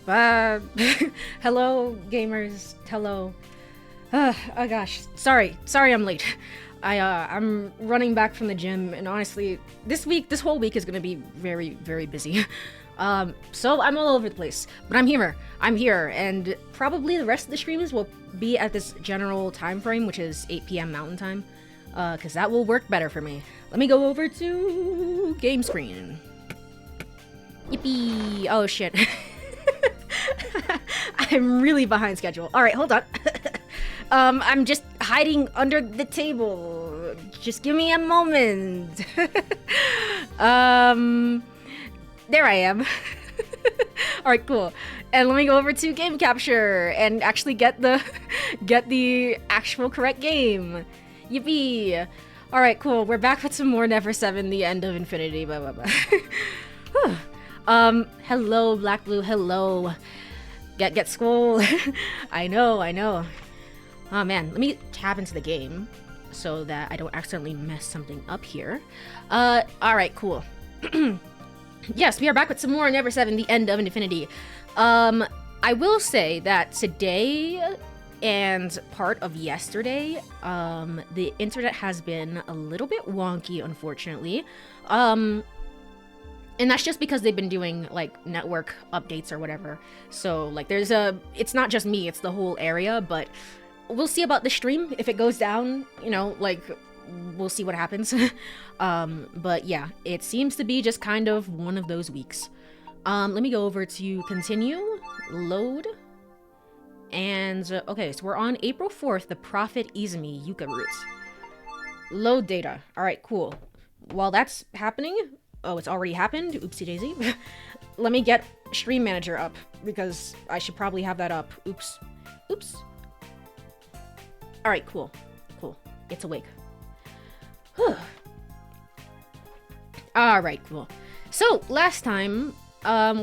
Uh, hello, gamers. Hello. Oh gosh, sorry I'm late. I'm running back from the gym, and honestly, this whole week is gonna be very, very busy. So I'm all over the place, but I'm here, and probably the rest of the streams will be at this general time frame, which is 8 p.m. Mountain Time, because that will work better for me. Let me go over to game screen. Yippee! Oh shit. I'm really behind schedule. Alright, hold on. I'm just hiding under the table. Just give me a moment. There I am. Alright, cool. And let me go over to game capture and actually get the actual correct game. Yippee! Alright, cool. We're back with some more Never 7, the end of infinity, blah blah blah. Hello, Black Blue, hello. Get school. I know. Oh man, let me tab into the game so that I don't accidentally mess something up here. Alright, cool. Yes, we are back with some more Never 7, the end of infinity. I will say that today and part of yesterday, the internet has been a little bit wonky, unfortunately. And that's just because they've been doing, like, network updates or whatever. So, like, it's not just me, it's the whole area, but we'll see about the stream. If it goes down, you know, like, we'll see what happens. But yeah, it seems to be just kind of one of those weeks. Let me go over to continue, load, and, okay, so we're on April 4th, the Prophet Izumi Yuka route. Load data. Alright, cool. While that's happening... Oh, it's already happened? Oopsie daisy. Let me get Stream Manager up, because I should probably have that up. Oops. Alright, cool. It's awake. Alright, cool. So, last time,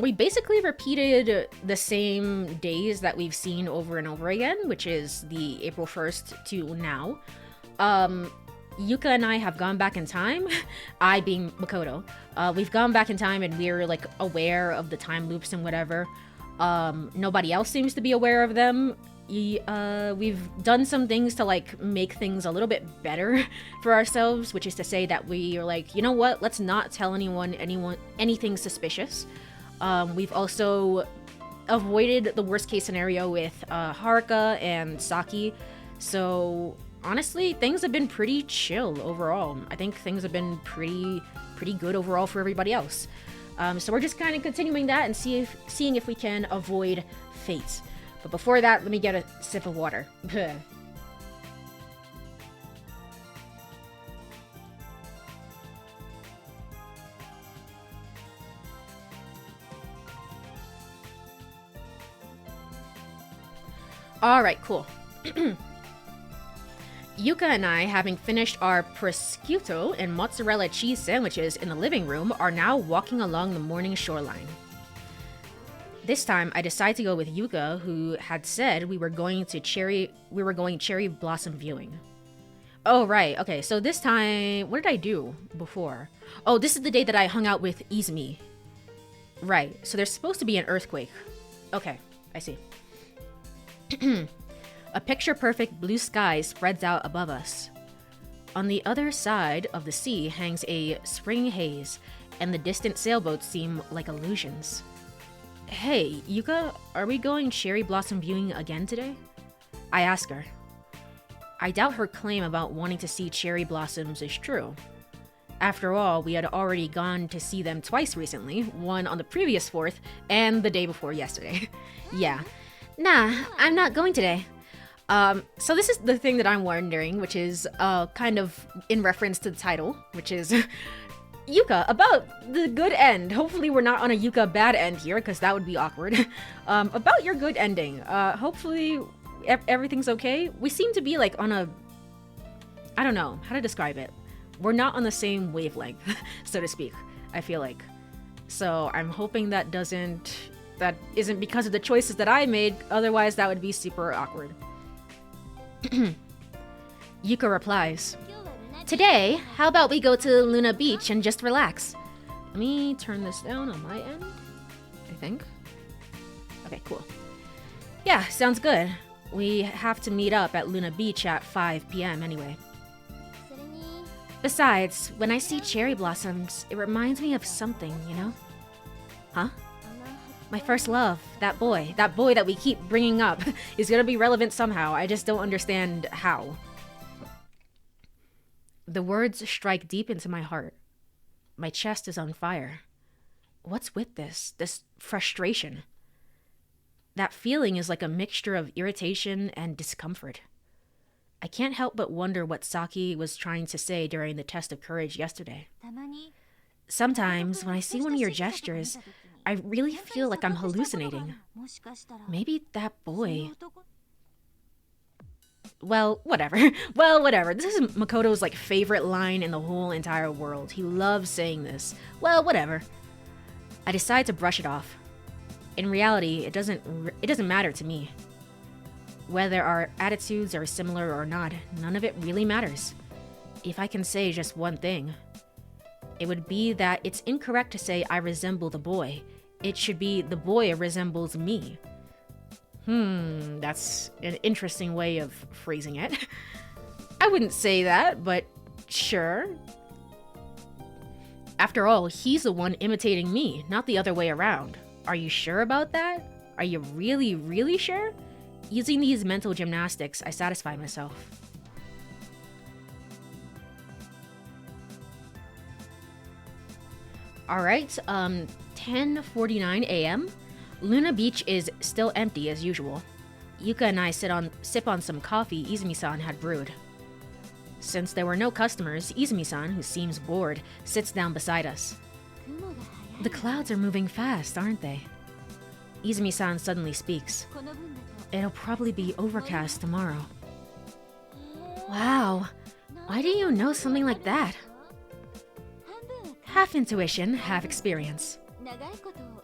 we basically repeated the same days that we've seen over and over again, which is the April 1st to now. Yuka and I have gone back in time, I being Makoto. We've gone back in time and we're, like, aware of the time loops and whatever. Nobody else seems to be aware of them. We've done some things to, like, make things a little bit better for ourselves, which is to say that we are like, you know what, let's not tell anyone anything suspicious. We've also avoided the worst case scenario with Haruka and Saki, so honestly, things have been pretty chill overall. I think things have been pretty good overall for everybody else. So we're just kind of continuing that and seeing if we can avoid fate. But before that, let me get a sip of water. Alright, cool. Yuka and I, having finished our prosciutto and mozzarella cheese sandwiches in the living room, are now walking along the morning shoreline. This time, I decided to go with Yuka, who had said we were going cherry blossom viewing. Oh, right. Okay, so this time, what did I do before? Oh, this is the day that I hung out with Izumi. Right, so there's supposed to be an earthquake. Okay, I see. A picture-perfect blue sky spreads out above us. On the other side of the sea hangs a spring haze, and the distant sailboats seem like illusions. Hey, Yuka, are we going cherry blossom viewing again today? I ask her. I doubt her claim about wanting to see cherry blossoms is true. After all, we had already gone to see them twice recently, one on the previous 4th, and the day before yesterday. Yeah. Nah, I'm not going today. So this is the thing that I'm wondering, which is, kind of in reference to the title, which is, Yuka, about the good end. Hopefully we're not on a Yuka bad end here, because that would be awkward. About your good ending. Hopefully everything's okay. We seem to be, like, on a... I don't know how to describe it. We're not on the same wavelength, so to speak, I feel like. So I'm hoping that isn't because of the choices that I made, otherwise that would be super awkward. Yuka replies, Today, how about we go to Luna Beach and just relax? Let me turn this down on my end, I think. Okay, cool. Yeah, sounds good. We have to meet up at Luna Beach at 5 p.m. anyway. Besides, when I see cherry blossoms, it reminds me of something, you know? Huh? My first love, that boy that we keep bringing up, is gonna be relevant somehow. I just don't understand how. The words strike deep into my heart. My chest is on fire. What's with this frustration? That feeling is like a mixture of irritation and discomfort. I can't help but wonder what Saki was trying to say during the test of courage yesterday. Sometimes, when I see one of your gestures, I really feel like I'm hallucinating. Maybe that boy... Well, whatever. This is Makoto's favorite line in the whole entire world. He loves saying this. Well, whatever. I decide to brush it off. In reality, it doesn't matter to me. Whether our attitudes are similar or not, none of it really matters. If I can say just one thing, it would be that it's incorrect to say I resemble the boy. It should be the boy resembles me. That's an interesting way of phrasing it. I wouldn't say that, but sure. After all, he's the one imitating me, not the other way around. Are you sure about that? Are you really, really sure? Using these mental gymnastics, I satisfy myself. Alright, 10:49 a.m. Luna Beach is still empty as usual. Yuka and I sip on some coffee Izumi-san had brewed. Since there were no customers, Izumi-san, who seems bored, sits down beside us. The clouds are moving fast, aren't they? Izumi-san suddenly speaks. It'll probably be overcast tomorrow. Wow, why do you know something like that? Half intuition, half experience.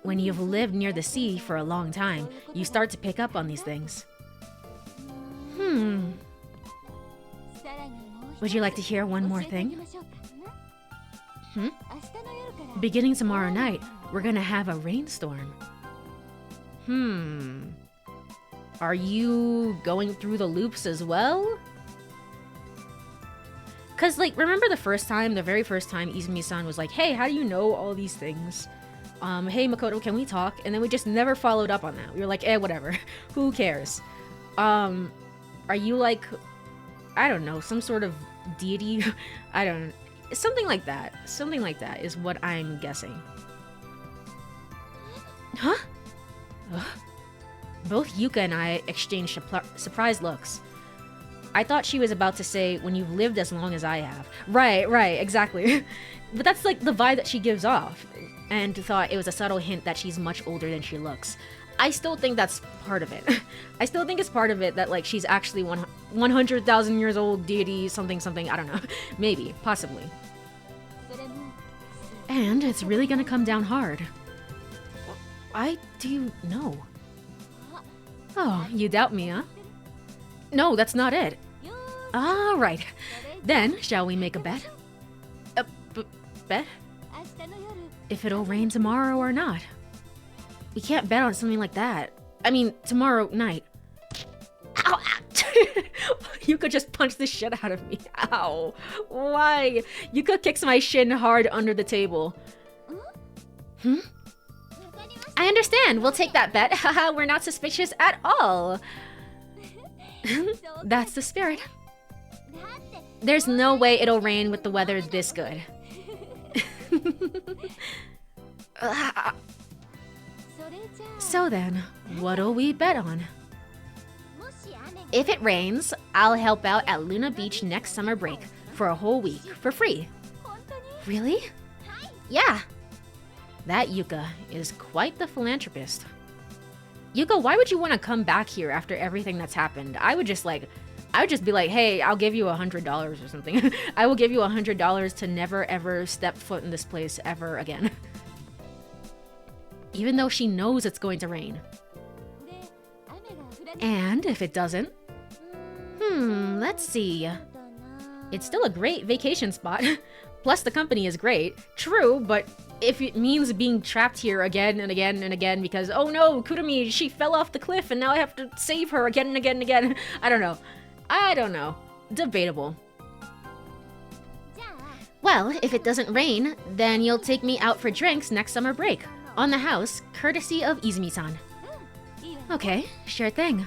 When you've lived near the sea for a long time, you start to pick up on these things. Would you like to hear one more thing? Beginning tomorrow night, we're gonna have a rainstorm. Are you going through the loops as well? Cause remember the very first time Izumi-san was like, hey, how do you know all these things? Hey Makoto, can we talk? And then we just never followed up on that. We were like, whatever. Who cares? Are you I don't know, some sort of deity? I don't know. Something like that. Something like that is what I'm guessing. Huh? Ugh. Both Yuka and I exchanged surprised looks. I thought she was about to say, when you've lived as long as I have. Right, exactly. But that's the vibe that she gives off. And thought it was a subtle hint that she's much older than she looks. I still think that's part of it. I still think it's part of it that she's actually 100,000 years old deity, something, I don't know. Maybe, possibly. And it's really gonna come down hard. I do know. Oh, you doubt me, huh? No, that's not it. All right. Then, shall we make a bet? Bet? If it'll rain tomorrow or not. We can't bet on something like that. I mean, tomorrow night. Ow! Yuka just punched the shit out of me. Ow. Why? Yuka kicks my shin hard under the table. I understand. We'll take that bet. Haha, we're not suspicious at all. That's the spirit. There's no way it'll rain with the weather this good. So then, what'll we bet on? If it rains, I'll help out at Luna Beach next summer break for a whole week for free. Really? Yeah. That Yuka is quite the philanthropist. Yuka, why would you want to come back here after everything that's happened? I would just be like, hey, I'll give you $100 or something. I will give you $100 to never ever step foot in this place ever again. Even though she knows it's going to rain. And if it doesn't? Let's see. It's still a great vacation spot. Plus the company is great. True, but if it means being trapped here again and again and again because, oh no, Kurumi, she fell off the cliff and now I have to save her again and again and again. I don't know. Debatable. Well, if it doesn't rain, then you'll take me out for drinks next summer break. On the house, courtesy of Izumi-san. Okay, sure thing.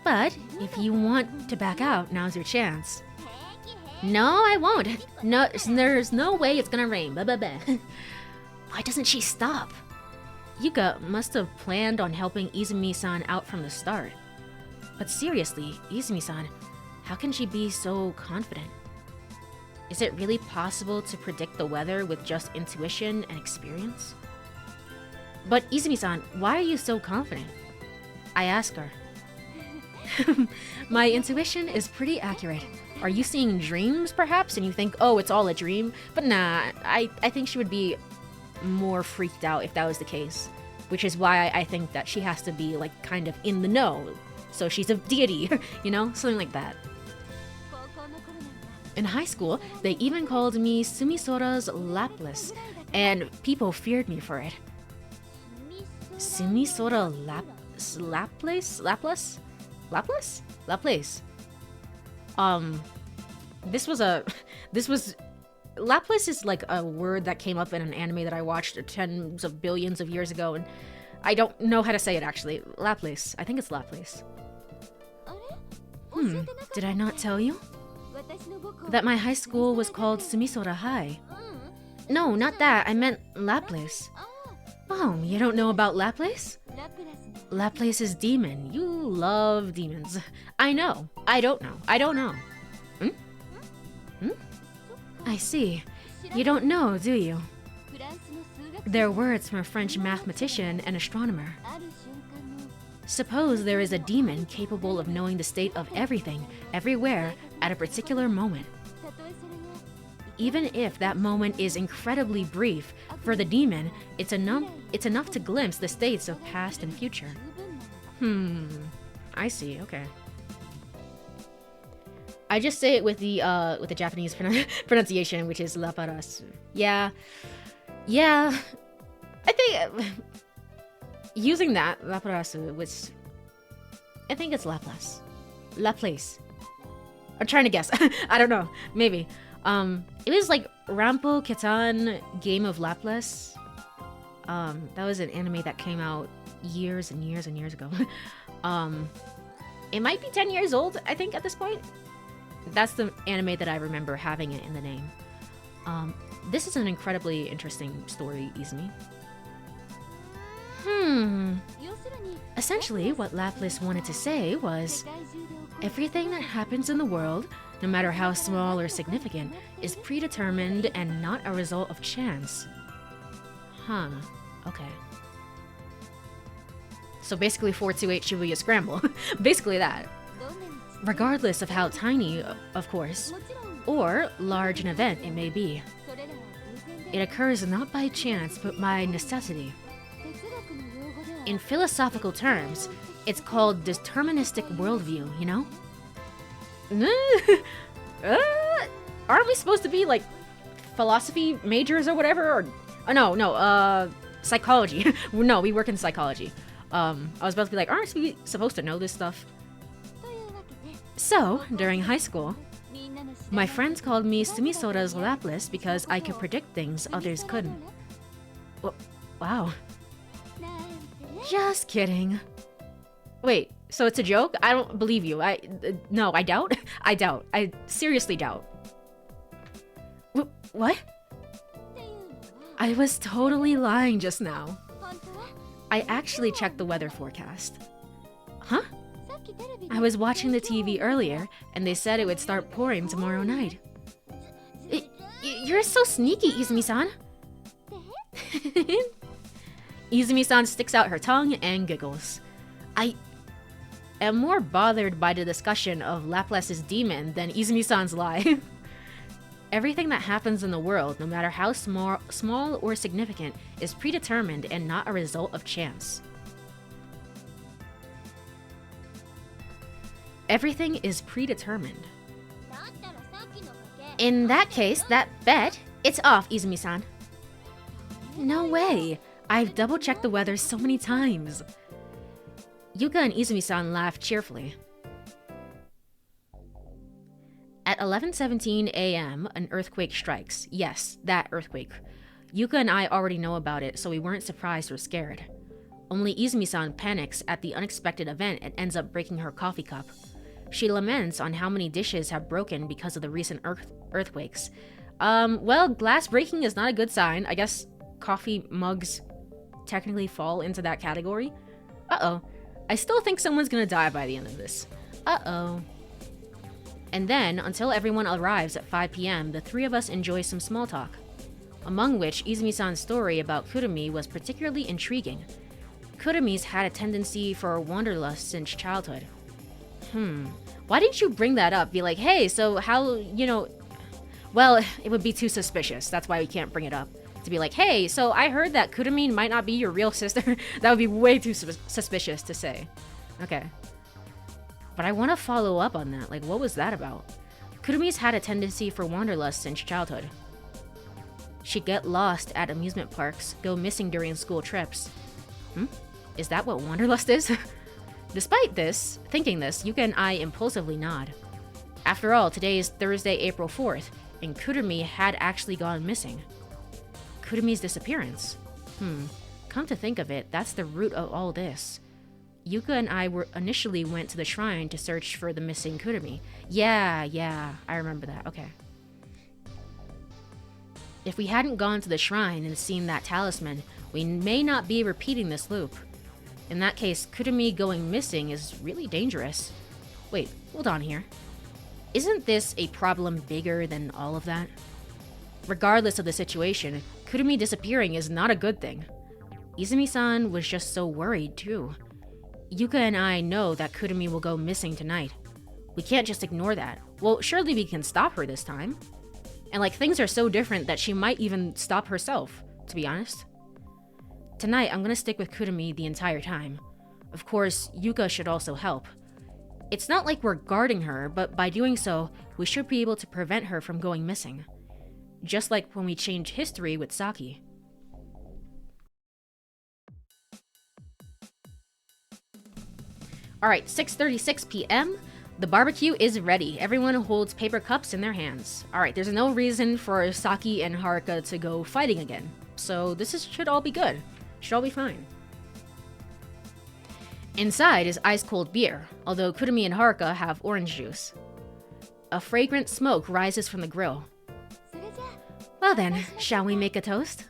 But if you want to back out, now's your chance. No, I won't. No, there's no way it's gonna rain. Blah, blah, blah. Why doesn't she stop? Yuka must have planned on helping Izumi-san out from the start. But seriously, Izumi-san, how can she be so confident? Is it really possible to predict the weather with just intuition and experience? But Izumi-san, why are you so confident? I ask her. My intuition is pretty accurate. Are you seeing dreams, perhaps, and you think, oh, it's all a dream? But nah, I think she would be more freaked out if that was the case. Which is why I think that she has to be, like, kind of in the know. So she's a deity, you know? Something like that. In high school, they even called me Sumisora's Laplace, and people feared me for it. Sumisora Laplace? Laplace is like a word that came up in an anime that I watched tens of billions of years ago, and I don't know how to say it actually. Laplace. I think it's Laplace. Did I not tell you? That my high school was called Sumisora High. No, not that. I meant Laplace. Oh, you don't know about Laplace? Laplace's demon. You love demons. I know. I don't know. I see. You don't know, do you? They're words from a French mathematician and astronomer. Suppose there is a demon capable of knowing the state of everything, everywhere, at a particular moment. Even if that moment is incredibly brief, for the demon, it's enough to glimpse the states of past and future. I see, okay. I just say it with the Japanese pronunciation, which is Laparasu. Yeah. I think using that Laparasu was, I think it's Laplace. I'm trying to guess. I don't know. Maybe. It was like Rampo Ketan Game of Laplace. That was an anime that came out years and years and years ago. It might be 10 years old, I think, at this point. That's the anime that I remember having it in the name. This is an incredibly interesting story, Izumi. Essentially, what Laplace wanted to say was, everything that happens in the world, no matter how small or significant, is predetermined and not a result of chance. Okay. So basically 428 Shibuya Scramble. Basically that. Regardless of how tiny, of course, or large an event it may be. It occurs not by chance, but by necessity. In philosophical terms, it's called deterministic worldview, you know? Aren't we supposed to be, like, philosophy majors or whatever? Or no, psychology. No, we work in psychology. I was about to be like, aren't we supposed to know this stuff? So, during high school, my friends called me Sumisora's Laplace because I could predict things others couldn't. Wow. Just kidding. Wait, so it's a joke? I don't believe you. No, I doubt. I doubt. I seriously doubt. What? I was totally lying just now. I actually checked the weather forecast. Huh? I was watching the TV earlier, and they said it would start pouring tomorrow night. You're so sneaky, Izumi-san. Izumi-san sticks out her tongue and giggles. I am more bothered by the discussion of Laplace's demon than Izumi-san's lie. Everything that happens in the world, no matter how small or significant, is predetermined and not a result of chance. Everything is predetermined. In that case, that bet, it's off, Izumi-san. No way! I've double-checked the weather so many times. Yuka and Izumi-san laughed cheerfully. At 11:17 a.m., an earthquake strikes. Yes, that earthquake. Yuka and I already know about it, so we weren't surprised or scared. Only Izumi-san panics at the unexpected event and ends up breaking her coffee cup. She laments on how many dishes have broken because of the recent earthquakes. Well, glass breaking is not a good sign. I guess coffee mugs technically fall into that category. Uh-oh. I still think someone's gonna die by the end of this. Uh-oh. And then, until everyone arrives at 5 p.m., the three of us enjoy some small talk. Among which, Izumi-san's story about Kurumi was particularly intriguing. Kurumi's had a tendency for wanderlust since childhood. Why didn't you bring that up? Be like, hey, so how, Well, it would be too suspicious. That's why we can't bring it up. To be like, hey, so I heard that Kurumi might not be your real sister. That would be way too suspicious to say. Okay. But I want to follow up on that. Like, what was that about? Kurumi's had a tendency for wanderlust since childhood. She'd get lost at amusement parks, go missing during school trips. Is that what wanderlust is? Despite thinking this, Yuka and I impulsively nod. After all, today is Thursday, April 4th, and Kurumi had actually gone missing. Kurumi's disappearance. Come to think of it, that's the root of all this. Yuka and I initially went to the shrine to search for the missing Kurumi. Yeah, I remember that, okay. If we hadn't gone to the shrine and seen that talisman, we may not be repeating this loop. In that case, Kurumi going missing is really dangerous. Wait, hold on here. Isn't this a problem bigger than all of that? Regardless of the situation, Kurumi disappearing is not a good thing. Izumi-san was just so worried too. Yuka and I know that Kurumi will go missing tonight. We can't just ignore that. Well, surely we can stop her this time. And things are so different that she might even stop herself, to be honest. Tonight, I'm gonna stick with Kurumi the entire time. Of course, Yuka should also help. It's not like we're guarding her, but by doing so, we should be able to prevent her from going missing. Just like when we changed history with Saki. Alright, 6:36 p.m. The barbecue is ready. Everyone holds paper cups in their hands. Alright, there's no reason for Saki and Haruka to go fighting again. So should all be good. Should all be fine. Inside is ice-cold beer, although Kurumi and Haruka have orange juice. A fragrant smoke rises from the grill. Well then, shall we make a toast?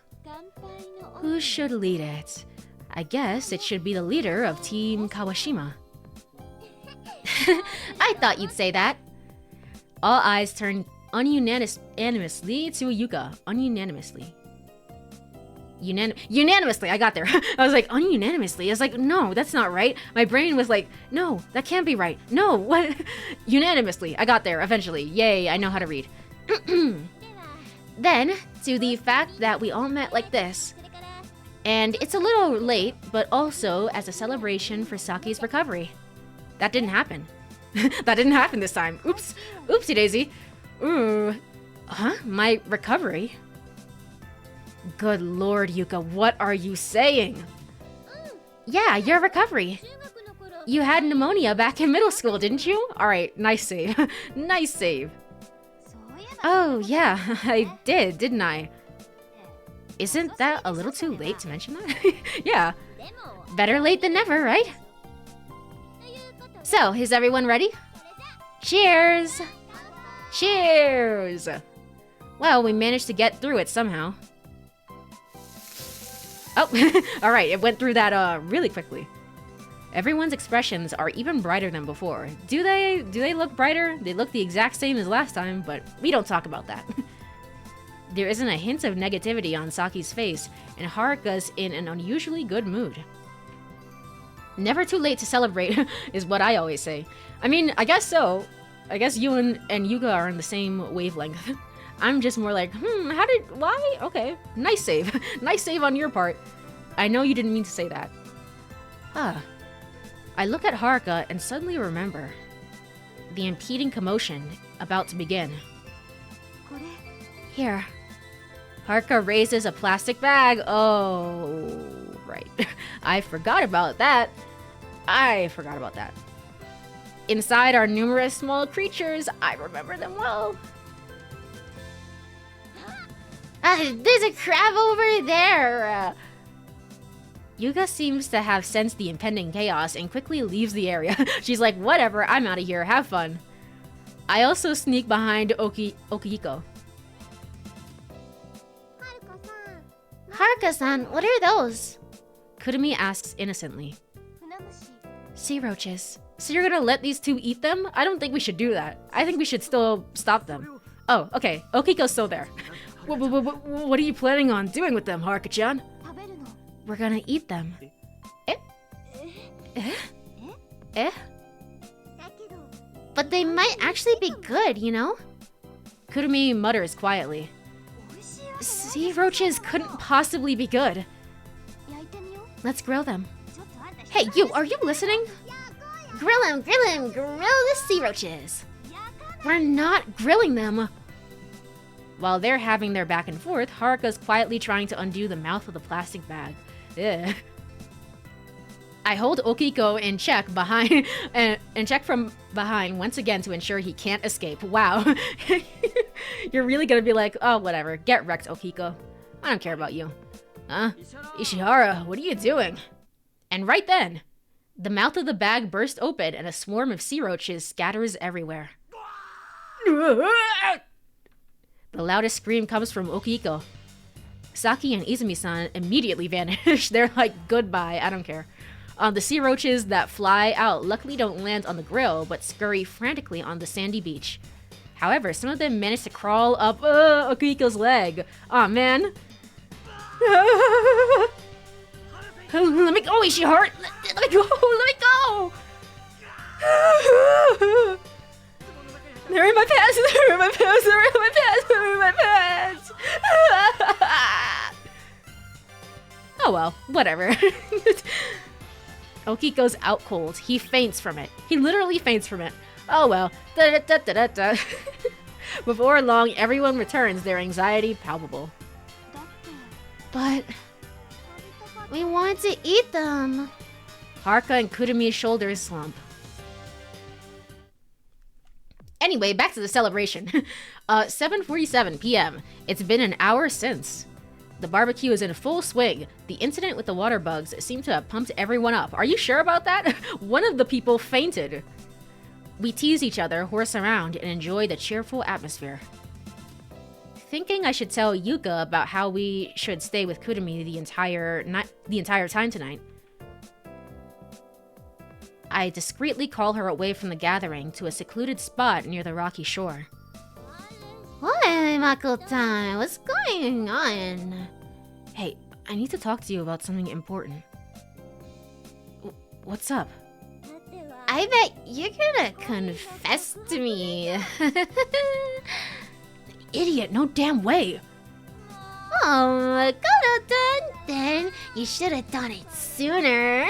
Who should lead it? I guess it should be the leader of Team Kawashima. I thought you'd say that. All eyes turn unanimously to Yuka. Unanimously, I got there. I was like, ununanimously? I was like, no, that's not right. My brain was like, no, that can't be right. No, what? Unanimously, I got there eventually. Yay, I know how to read. Then, to the fact that we all met like this. And it's a little late, but also as a celebration for Saki's recovery. That didn't happen. That didn't happen this time. Oops. Oopsie daisy. Ooh. Huh? My recovery? Good lord, Yuka, what are you saying? Yeah, your recovery. You had pneumonia back in middle school, didn't you? Alright, nice save. Nice save. Oh, yeah, I did, didn't I? Isn't that a little too late to mention that? Yeah. Better late than never, right? So, is everyone ready? Cheers! Cheers! Well, we managed to get through it somehow. Oh, alright, it went through that really quickly. Everyone's expressions are even brighter than before. Do they look brighter? They look the exact same as last time, but we don't talk about that. There isn't a hint of negativity on Saki's face, and Haruka's in an unusually good mood. Never too late to celebrate is what I always say. I mean, I guess so. I guess you and Yuka are on the same wavelength. I'm just more like, why? Okay, nice save. Nice save on your part. I know you didn't mean to say that. I look at Haruka and suddenly remember the impeding commotion about to begin. Here. Haruka raises a plastic bag. Oh, right. I forgot about that. Inside are numerous small creatures. I remember them well. There's a crab over there. Yuka seems to have sensed the impending chaos and quickly leaves the area. She's like, whatever, I'm out of here, have fun. I also sneak behind Okihiko. Haruka-san, what are those? Kurumi asks innocently. Sea roaches. So you're gonna let these two eat them? I don't think we should do that. I think we should still stop them. Oh, okay. Okiko's still there. What are you planning on doing with them, Haruka-chan? We're gonna eat them. But they might actually be good, you know? Kurumi mutters quietly. Sea roaches couldn't possibly be good. Let's grill them. Hey, you, are you listening? Grill them, grill the sea roaches. We're not grilling them. While they're having their back and forth, Haruka's quietly trying to undo the mouth of the plastic bag. Ugh. I hold Okiko in check behind and check from behind once again to ensure he can't escape. Wow. You're really gonna be like, oh, whatever. Get wrecked, Okiko. I don't care about you. Ishihara, what are you doing? And right then, the mouth of the bag burst open and a swarm of sea roaches scatters everywhere. The loudest scream comes from Okiko. Saki and Izumi-san immediately vanish. They're like, goodbye, I don't care. The sea roaches that fly out luckily don't land on the grill, but scurry frantically on the sandy beach. However, some of them manage to crawl up Okiko's leg. Aw, man. Let me go, Ishihara! Let me go! Let me go! They're in my pants! They're in my pants! They're in my pants! They're in my pants! Oh well, whatever. Okiko's out cold. He faints from it. He literally faints from it. Oh well. Da-da-da-da-da-da. Before long, everyone returns, their anxiety palpable. But we want to eat them. Haruka and Kurumi's shoulders slump. Anyway, back to the celebration. 7:47 p.m. It's been an hour since. The barbecue is in full swing. The incident with the water bugs seemed to have pumped everyone up. Are you sure about that? One of the people fainted. We tease each other, horse around, and enjoy the cheerful atmosphere. Thinking I should tell Yuka about how we should stay with Kurumi the entire time tonight. I discreetly call her away from the gathering to a secluded spot near the rocky shore. Hi, Mako-tan. What's going on? Hey, I need to talk to you about something important. What's up? I bet you're gonna confess to me. Idiot, no damn way. Oh, Mako-tan, then you should have done it sooner.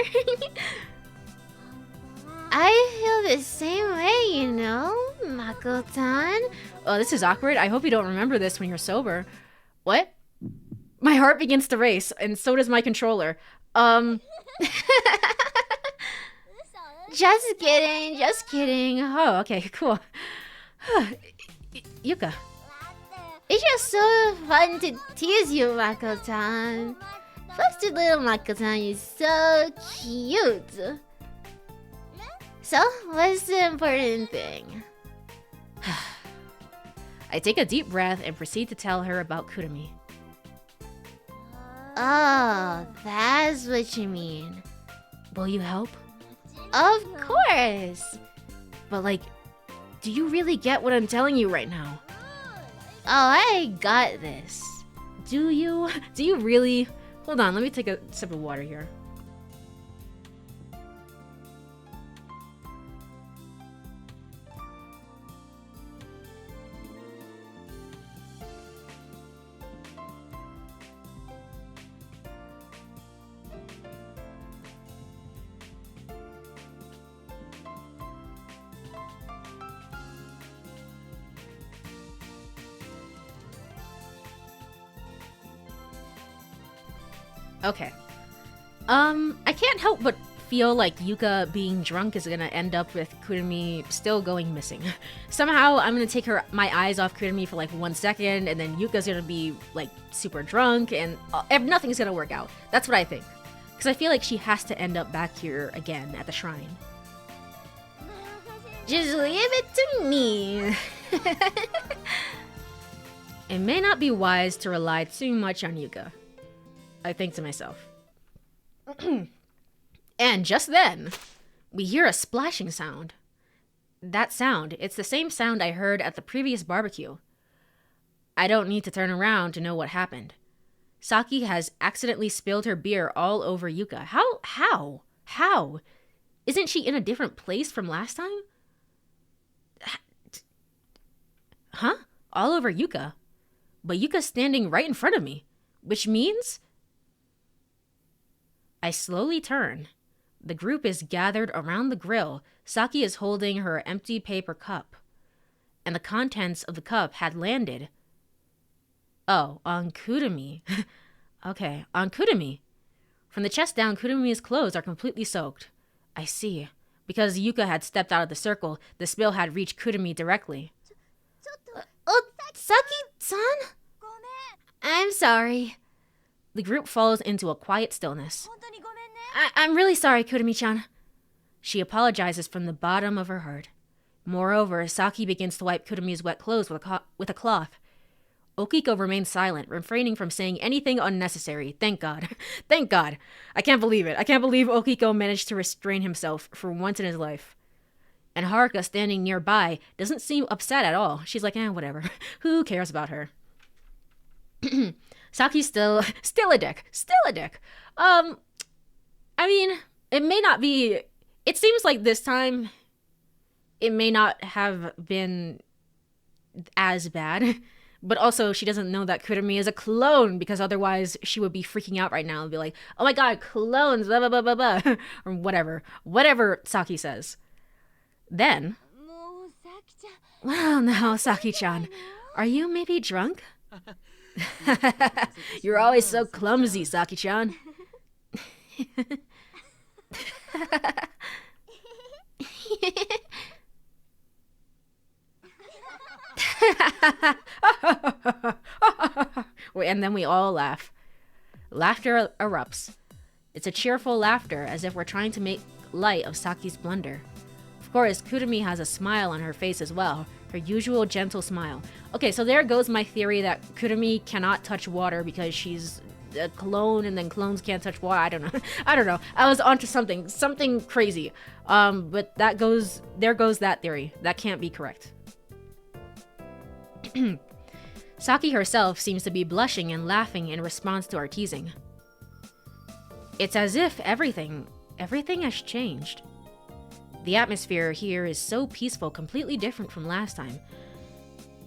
I feel the same way, you know, Mako-tan. Oh, this is awkward. I hope you don't remember this when you're sober. What? My heart begins to race, and so does my controller. Just kidding, just kidding. Oh, okay, cool. Yuka. It's just so fun to tease you, Mako-tan. Plus, little Mako-tan is so cute. So, what's the important thing? I take a deep breath and proceed to tell her about Kurumi. Oh, that's what you mean. Will you help? Of course! But like, do you really get what I'm telling you right now? Oh, I got this. Do you? Do you really? Hold on, let me take a sip of water here. Okay. I can't help but feel like Yuka being drunk is gonna end up with Kurumi still going missing. Somehow I'm gonna take my eyes off Kurumi for like 1 second, and then Yuka's gonna be like super drunk, and nothing's gonna work out. That's what I think. Because I feel like she has to end up back here again at the shrine. Just leave it to me. It may not be wise to rely too much on Yuka, I think to myself. And just then, we hear a splashing sound. That sound, it's the same sound I heard at the previous barbecue. I don't need to turn around to know what happened. Saki has accidentally spilled her beer all over Yuka. How? Isn't she in a different place from last time? Huh? All over Yuka. But Yuka's standing right in front of me, which means... I slowly turn. The group is gathered around the grill. Saki is holding her empty paper cup, and the contents of the cup had landed. Oh, on Kurumi. Okay, on Kurumi. From the chest down, Kurumi's clothes are completely soaked. I see. Because Yuka had stepped out of the circle, the spill had reached Kurumi directly. Oh, Saki-san? I'm sorry. The group falls into a quiet stillness. I'm really sorry, Kurumi-chan. She apologizes from the bottom of her heart. Moreover, Saki begins to wipe Kurumi's wet clothes with a cloth. Okiko remains silent, refraining from saying anything unnecessary. Thank God. Thank God. I can't believe it. I can't believe Okiko managed to restrain himself for once in his life. And Haruka, standing nearby, doesn't seem upset at all. She's like, whatever. Who cares about her? Saki's still a dick. Still a dick. I mean, it may not be... It seems like this time, it may not have been as bad. But also, she doesn't know that Kurumi is a clone, because otherwise she would be freaking out right now and be like, oh my god, clones, blah, blah, blah, blah, blah. Or whatever Saki says. Then... Well, now, Saki-chan, are you maybe drunk? You're always so clumsy, Saki-chan. And then we all laugh. Laughter erupts. It's a cheerful laughter, as if we're trying to make light of Saki's blunder. Of course, Kurumi has a smile on her face as well, her usual gentle smile. Okay, so there goes my theory that Kurumi cannot touch water because she's a clone, and then clones can't touch water. I don't know. I was onto something crazy. But there goes that theory. That can't be correct. Saki herself seems to be blushing and laughing in response to our teasing. It's as if everything has changed. The atmosphere here is so peaceful, completely different from last time.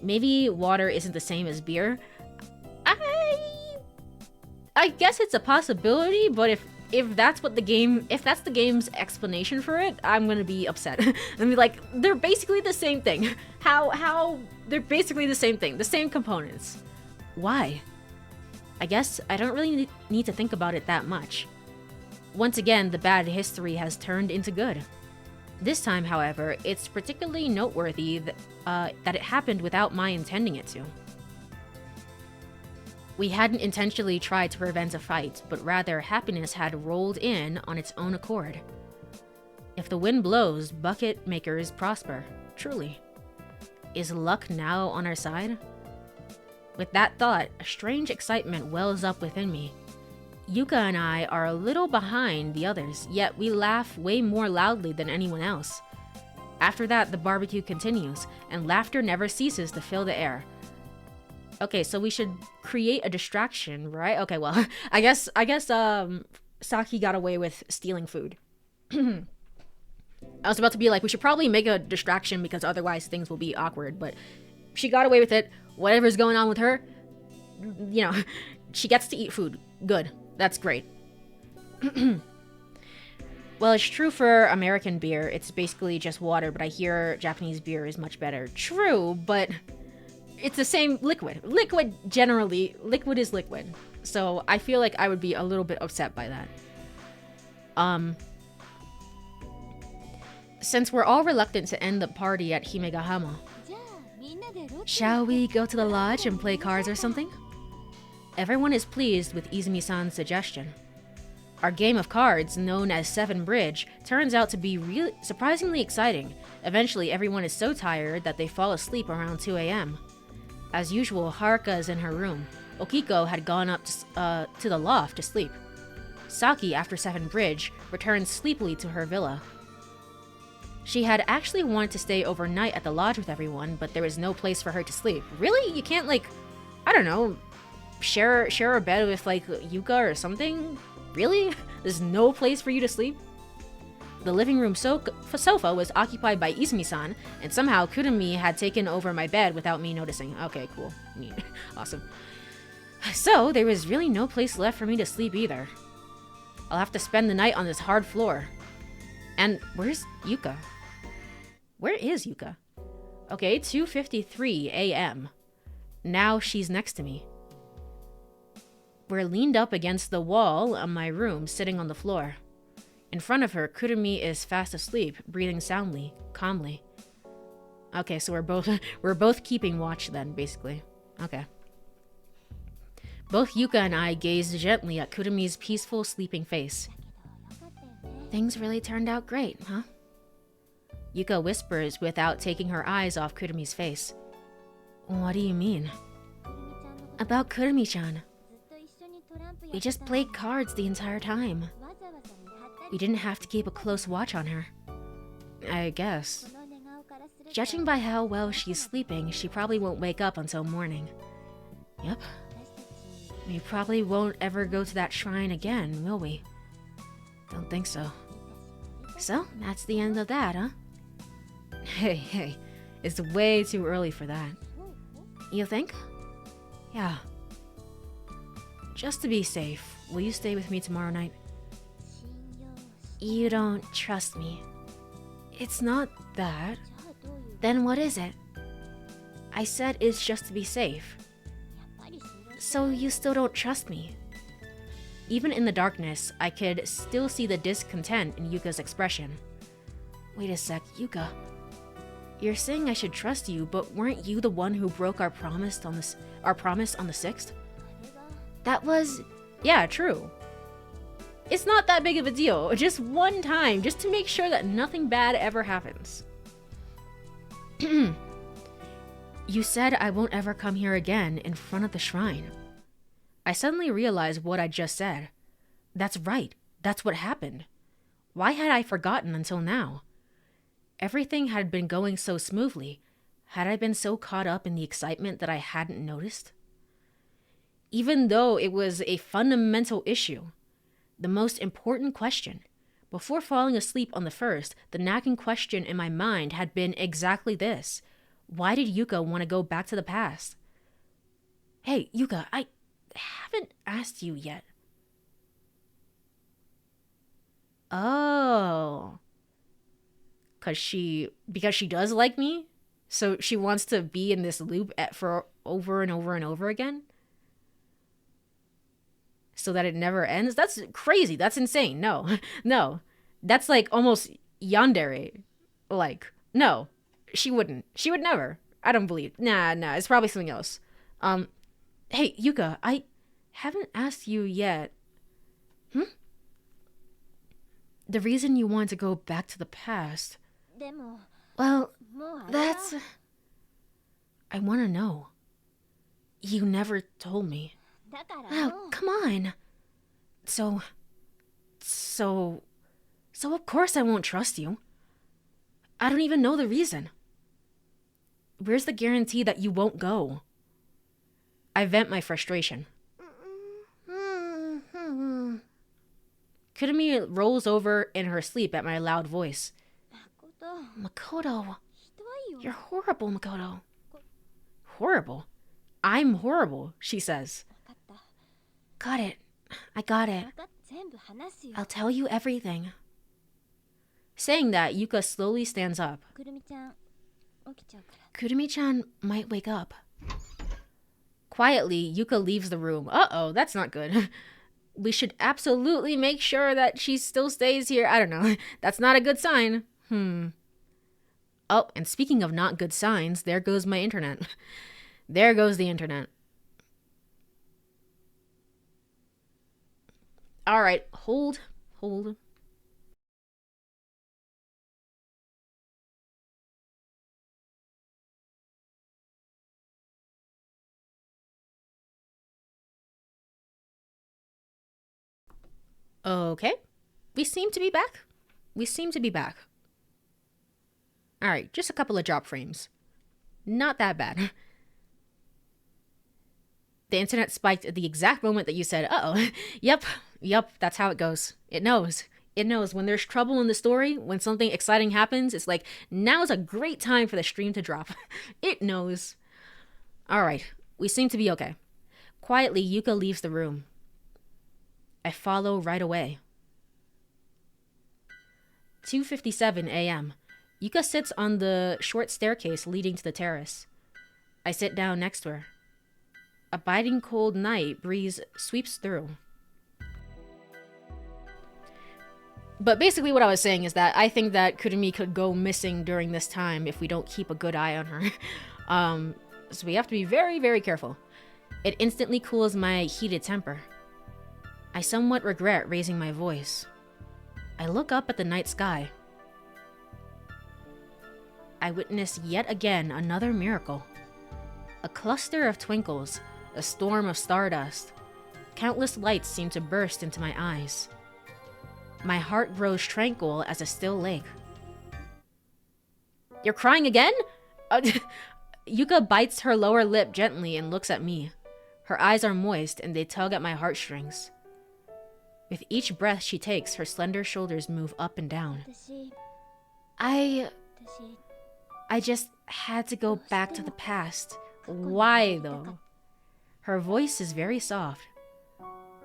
Maybe water isn't the same as beer. I guess it's a possibility, but if that's the game's explanation for it, I'm gonna be upset. I mean, like, they're basically the same thing. How they're basically the same thing, the same components. Why? I guess I don't really need to think about it that much. Once again, the bad history has turned into good. This time, however, it's particularly noteworthy that it happened without my intending it to. We hadn't intentionally tried to prevent a fight, but rather happiness had rolled in on its own accord. If the wind blows, bucket makers prosper, truly. Is luck now on our side? With that thought, a strange excitement wells up within me. Yuka and I are a little behind the others, yet we laugh way more loudly than anyone else. After that, the barbecue continues, and laughter never ceases to fill the air. Okay, so we should create a distraction, right? Okay, well, I guess Saki got away with stealing food. I was about to be like, we should probably make a distraction because otherwise things will be awkward, but she got away with it. Whatever's going on with her, you know, she gets to eat food. Good. That's great. Well, it's true for American beer. It's basically just water, but I hear Japanese beer is much better. True, but it's the same liquid. Liquid is liquid. So I feel like I would be a little bit upset by that. Since we're all reluctant to end the party at Himegahama, shall we go to the lodge and play cards or something? Everyone is pleased with Izumi-san's suggestion. Our game of cards, known as Seven Bridge, turns out to be really surprisingly exciting. Eventually, everyone is so tired that they fall asleep around 2 a.m. As usual, Haruka is in her room. Okiko had gone up to the loft to sleep. Saki, after Seven Bridge, returns sleepily to her villa. She had actually wanted to stay overnight at the lodge with everyone, but there was no place for her to sleep. Really? You can't, like, I don't know, share a bed with, like, Yuka or something? Really? There's no place for you to sleep? The living room sofa was occupied by Izumi-san, and somehow Kurumi had taken over my bed without me noticing. Okay, cool. Neat. Awesome. So, there was really no place left for me to sleep either. I'll have to spend the night on this hard floor. And where's Yuka? Where is Yuka? Okay, 2:53 a.m. Now she's next to me. We're leaned up against the wall of my room, sitting on the floor. In front of her, Kurumi is fast asleep, breathing soundly, calmly. Okay, so we're both keeping watch then, basically. Okay. Both Yuka and I gazed gently at Kurumi's peaceful, sleeping face. Things really turned out great, huh? Yuka whispers without taking her eyes off Kurumi's face. What do you mean? About Kurumi-chan. We just played cards the entire time. We didn't have to keep a close watch on her. I guess. Judging by how well she's sleeping, she probably won't wake up until morning. Yep. We probably won't ever go to that shrine again, will we? Don't think so. So, that's the end of that, huh? Hey, it's way too early for that. You think? Yeah. Just to be safe, will you stay with me tomorrow night? You don't trust me. It's not that. Then what is it? I said it's just to be safe. So you still don't trust me? Even in the darkness, I could still see the discontent in Yuka's expression. Wait a sec, Yuka. You're saying I should trust you, but weren't you the one who broke our promise on the 6th? That was... Yeah, true. It's not that big of a deal. Just one time, just to make sure that nothing bad ever happens. You said I won't ever come here again in front of the shrine. I suddenly realized what I just said. That's right. That's what happened. Why had I forgotten until now? Everything had been going so smoothly. Had I been so caught up in the excitement that I hadn't noticed? Even though it was a fundamental issue, the most important question, before falling asleep on the first, the nagging question in my mind had been exactly this. Why did Yuka want to go back to the past? Hey, Yuka, I haven't asked you yet. Oh. Because she does like me? So she wants to be in this loop for over and over and over again? So that it never ends? That's crazy. That's insane. No. No. That's like almost yandere. Like, no. She wouldn't. She would never. I don't believe. Nah. It's probably something else. Hey, Yuka, I haven't asked you yet. The reason you want to go back to the past. Well, that's... I want to know. You never told me. Oh, come on. So of course I won't trust you. I don't even know the reason. Where's the guarantee that you won't go? I vent my frustration. Kurumi rolls over in her sleep at my loud voice. Makoto. You're horrible, Makoto. Horrible? I'm horrible, she says. Got it. I got it. I'll tell you everything. Saying that, Yuka slowly stands up. Kurumi-chan might wake up. Quietly, Yuka leaves the room. Uh-oh, that's not good. We should absolutely make sure that she still stays here. I don't know. That's not a good sign. Oh, and speaking of not good signs, there goes my internet. There goes the internet. All right, hold. Okay, we seem to be back. All right, just a couple of drop frames. Not that bad. The internet spiked at the exact moment that you said, uh-oh. Yep, that's how it goes. It knows. It knows when there's trouble in the story, when something exciting happens, it's like, now's a great time for the stream to drop. It knows. All right, we seem to be okay. Quietly, Yuka leaves the room. I follow right away. 2:57 a.m. Yuka sits on the short staircase leading to the terrace. I sit down next to her. A biting cold night breeze sweeps through. But basically what I was saying is that I think that Kurumi could go missing during this time if we don't keep a good eye on her. So we have to be very, very careful. It instantly cools my heated temper. I somewhat regret raising my voice. I look up at the night sky. I witness yet again another miracle. A cluster of twinkles, a storm of stardust. Countless lights seem to burst into my eyes. My heart grows tranquil as a still lake. You're crying again? Yuka bites her lower lip gently and looks at me. Her eyes are moist and they tug at my heartstrings. With each breath she takes, her slender shoulders move up and down. I just had to go back to the past. Why, though? Her voice is very soft.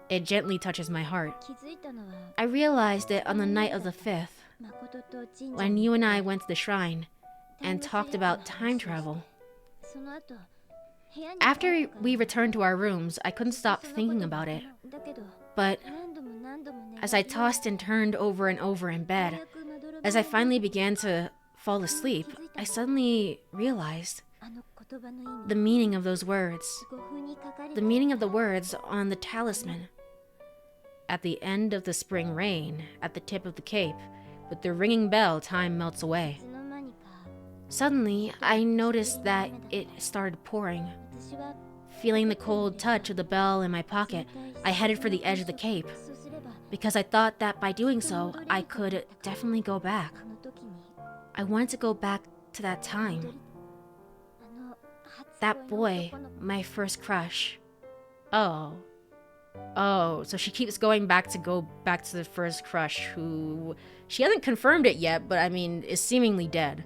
It gently touches my heart. I realized it on the night of the 5th, when you and I went to the shrine and talked about time travel. After we returned to our rooms, I couldn't stop thinking about it. But as I tossed and turned over and over in bed, as I finally began to fall asleep, I suddenly realized the meaning of those words. The meaning of the words on the talisman. At the end of the spring rain, at the tip of the cape, with the ringing bell, time melts away. Suddenly, I noticed that it started pouring. Feeling the cold touch of the bell in my pocket, I headed for the edge of the cape, because I thought that by doing so, I could definitely go back. I wanted to go back to that time. That boy, my first crush. Oh, so she keeps going back to the first crush who, she hasn't confirmed it yet, but I mean, is seemingly dead.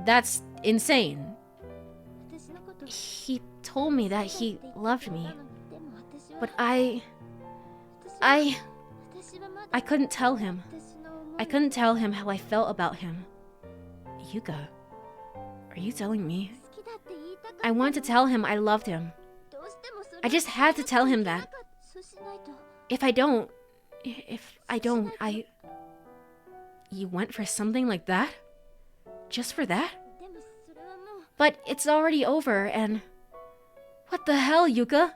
That's insane. He told me that he loved me, but I couldn't tell him. I couldn't tell him how I felt about him. Yuka, are you telling me? I wanted to tell him I loved him. I just had to tell him that. If I don't, You went for something like that? Just for that? But it's already over and... What the hell, Yuka?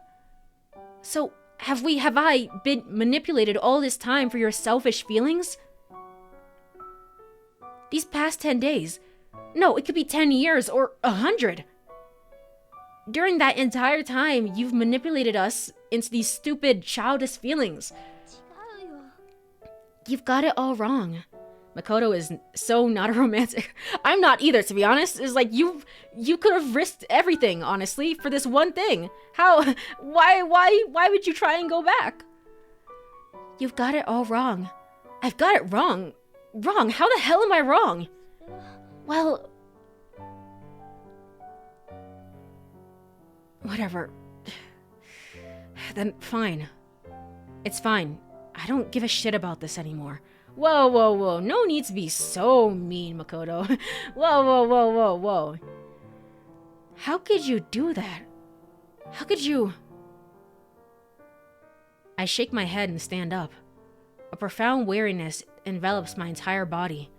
So, have I been manipulated all this time for your selfish feelings? These past 10 days. No, it could be 10 years or 100. During that entire time, you've manipulated us into these stupid, childish feelings. You've got it all wrong. Makoto is so not a romantic. I'm not either, to be honest. It's like, you could have risked everything, honestly, for this one thing. How? Why would you try and go back? You've got it all wrong. I've got it wrong. Wrong? How the hell am I wrong? Well... Whatever. Then fine. It's fine. I don't give a shit about this anymore. Whoa. No need to be so mean, Makoto. Whoa. How could you do that? How could you? I shake my head and stand up. A profound weariness envelops my entire body.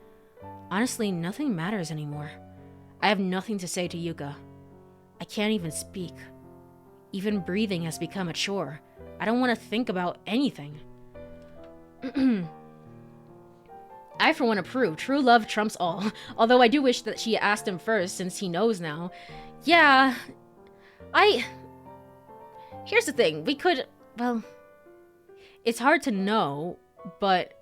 Honestly, nothing matters anymore. I have nothing to say to Yuka. I can't even speak. Even breathing has become a chore. I don't want to think about anything. I, for one, approve. True love trumps all. Although I do wish that she asked him first, since he knows now. Yeah, Here's the thing. We could... Well... It's hard to know, but...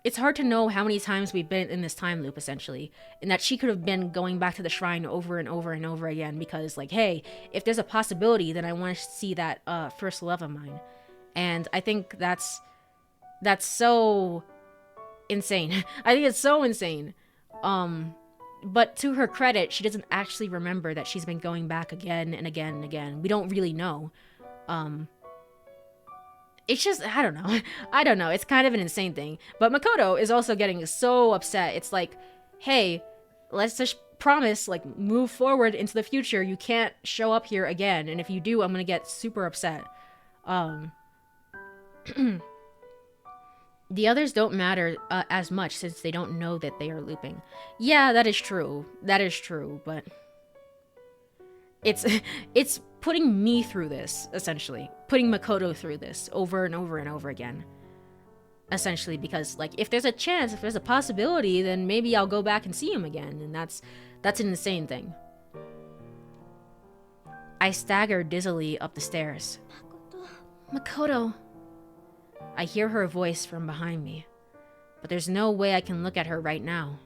It's hard to know how many times we've been in this time loop, essentially. And that she could have been going back to the shrine over and over and over again. Because, like, hey, if there's a possibility, then I want to see that first love of mine. And I think that's so... insane. I think it's so insane. But to her credit, she doesn't actually remember that she's been going back again and again and again. We don't really know. It's just, I don't know. I don't know. It's kind of an insane thing. But Makoto is also getting so upset. It's like, hey, let's just promise, like, move forward into the future. You can't show up here again. And if you do, I'm gonna get super upset. The others don't matter as much since they don't know that they are looping. Yeah, that is true. That is true, but... It's putting me through this, essentially. Putting Makoto through this over and over and over again. Essentially, because, like, if there's a chance, if there's a possibility, then maybe I'll go back and see him again, and that's an insane thing. I stagger dizzily up the stairs. Makoto... I hear her voice from behind me, but there's no way I can look at her right now.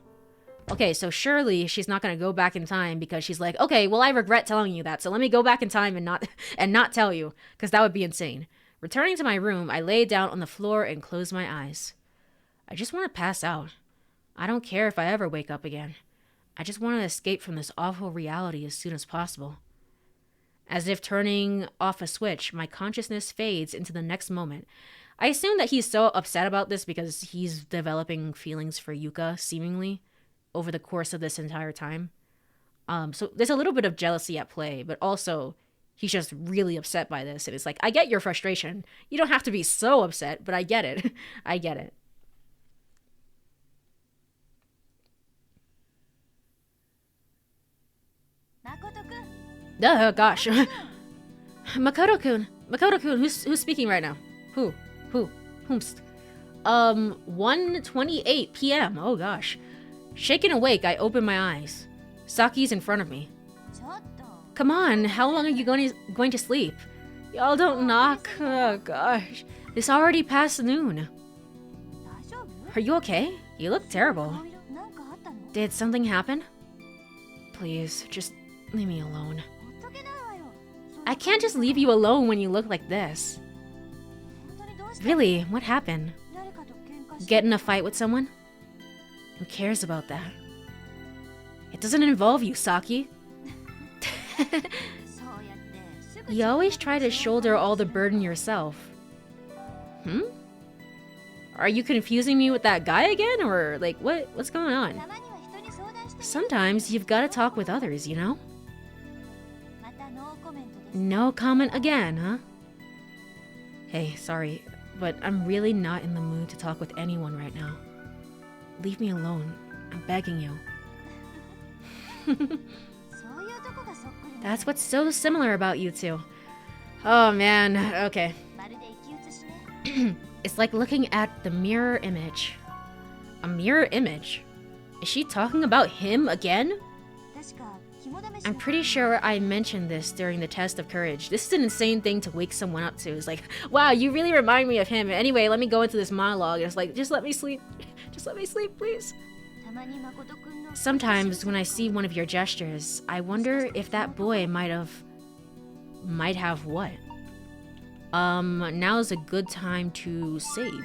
Okay, so surely she's not gonna go back in time because she's like, okay, well, I regret telling you that, so let me go back in time and not tell you, because that would be insane. Returning to my room, I lay down on the floor and close my eyes. I just want to pass out. I don't care if I ever wake up again. I just want to escape from this awful reality as soon as possible. As if turning off a switch, my consciousness fades into the next moment. I assume that he's so upset about this because he's developing feelings for Yuka, seemingly, over the course of this entire time. So there's a little bit of jealousy at play, but also he's just really upset by this. And it's like, I get your frustration. You don't have to be so upset, but I get it. I get it. Oh, gosh. Makoto-kun. Makoto-kun, who's speaking right now? Whomst? 1:28 p.m. Oh gosh. Shaken awake, I open my eyes. Saki's in front of me. Come on, how long are you going to sleep? Y'all don't knock. Oh gosh. It's already past noon. Are you okay? You look terrible. Did something happen? Please, just leave me alone. I can't just leave you alone when you look like this. Really? What happened? Get in a fight with someone? Who cares about that? It doesn't involve you, Saki. You always try to shoulder all the burden yourself. Are you confusing me with that guy again? Or, like, what's going on? Sometimes you've got to talk with others, you know? No comment again, huh? Hey, sorry, but I'm really not in the mood to talk with anyone right now. Leave me alone. I'm begging you. That's what's so similar about you two. Oh man, okay. It's like looking at the mirror image. A mirror image? Is she talking about him again? I'm pretty sure I mentioned this during the test of courage. This is an insane thing to wake someone up to. It's like, wow, you really remind me of him. Anyway, let me go into this monologue. It's like, just let me sleep. Just let me sleep, please. Sometimes when I see one of your gestures, I wonder if that boy might have what? Now's a good time to save.